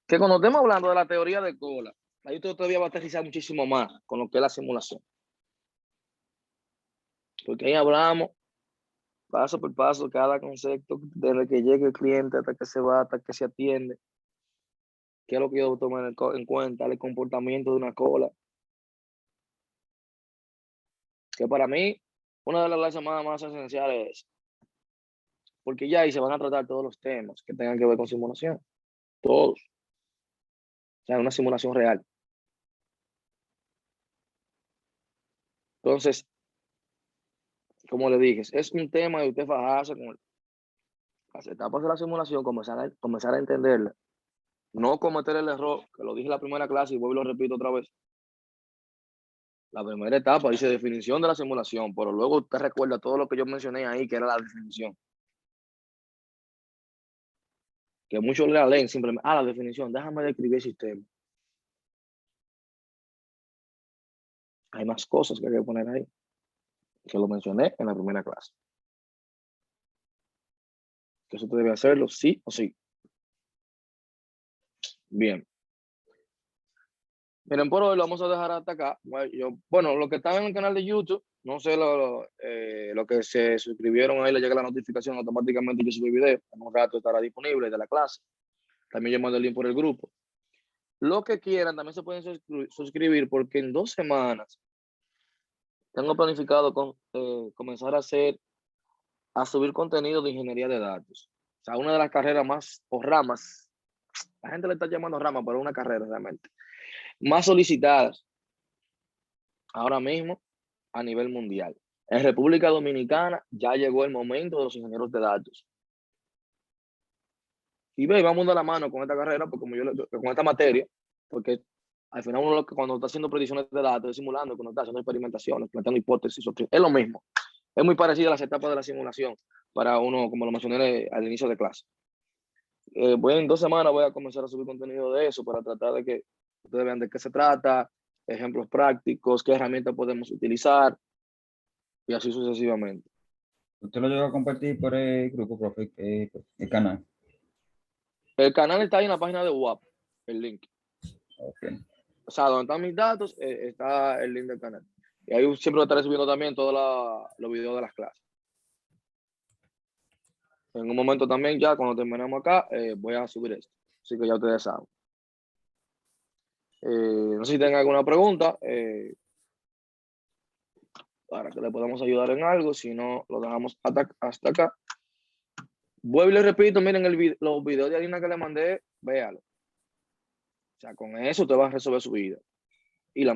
Que cuando estemos hablando de la teoría de cola, ahí usted todavía va a aterrizar muchísimo más con lo que es la simulación. Porque ahí hablamos paso por paso cada concepto, desde que llegue el cliente hasta que se va, hasta que se atiende. qué es lo que yo debo tomar en cuenta, el comportamiento de una cola. Que para mí, una de las clases más esenciales es, porque ya ahí se van a tratar todos los temas que tengan que ver con simulación. Todos. O sea, una simulación real. Entonces, como le dije, es un tema de usted fajarse con las etapas de la simulación, comenzar a entenderla. No cometer el error, que lo dije en la primera clase y vuelvo y lo repito otra vez. La primera etapa dice definición de la simulación, pero luego usted recuerda todo lo que yo mencioné ahí, que era la definición. Que muchos la leen simplemente, la definición, déjame describir el sistema. Hay más cosas que hay que poner ahí, que lo mencioné en la primera clase. Que eso usted debe hacerlo sí o sí. Bien. Miren, por hoy lo vamos a dejar hasta acá. Bueno, los que están en el canal de YouTube, no sé lo que se suscribieron ahí, le llega la notificación automáticamente que sube el video. En un rato estará disponible de la clase. También yo mando el link por el grupo. Lo que quieran, también se pueden suscribir porque en 2 semanas tengo planificado comenzar a subir contenido de ingeniería de datos. O sea, una de las carreras más, o ramas, la gente le está llamando rama, pero es una carrera realmente, más solicitadas ahora mismo a nivel mundial. En República Dominicana ya llegó el momento de los ingenieros de datos. Y vamos de la mano con esta carrera, porque con esta materia, porque al final uno cuando está haciendo predicciones de datos, simulando, cuando está haciendo experimentaciones, planteando hipótesis, es lo mismo. Es muy parecido a las etapas de la simulación para uno, como lo mencioné al inicio de clase. En 2 semanas voy a comenzar a subir contenido de eso para tratar de que ustedes vean de qué se trata, ejemplos prácticos, qué herramientas podemos utilizar y así sucesivamente. ¿Usted lo llegó a compartir por el grupo, profe, el canal? El canal está ahí en la página de WAP, el link. Okay. O sea, donde están mis datos, está el link del canal. Y ahí siempre estaré subiendo también todos los videos de las clases. En un momento también, ya cuando terminemos acá, voy a subir esto. Así que ya ustedes saben. No sé si tengan alguna pregunta para que le podamos ayudar en algo. Si no, lo dejamos hasta acá. Vuelvo y les repito, miren los videos de harina que le mandé, véalo. O sea, con eso usted va a resolver su vida. Y la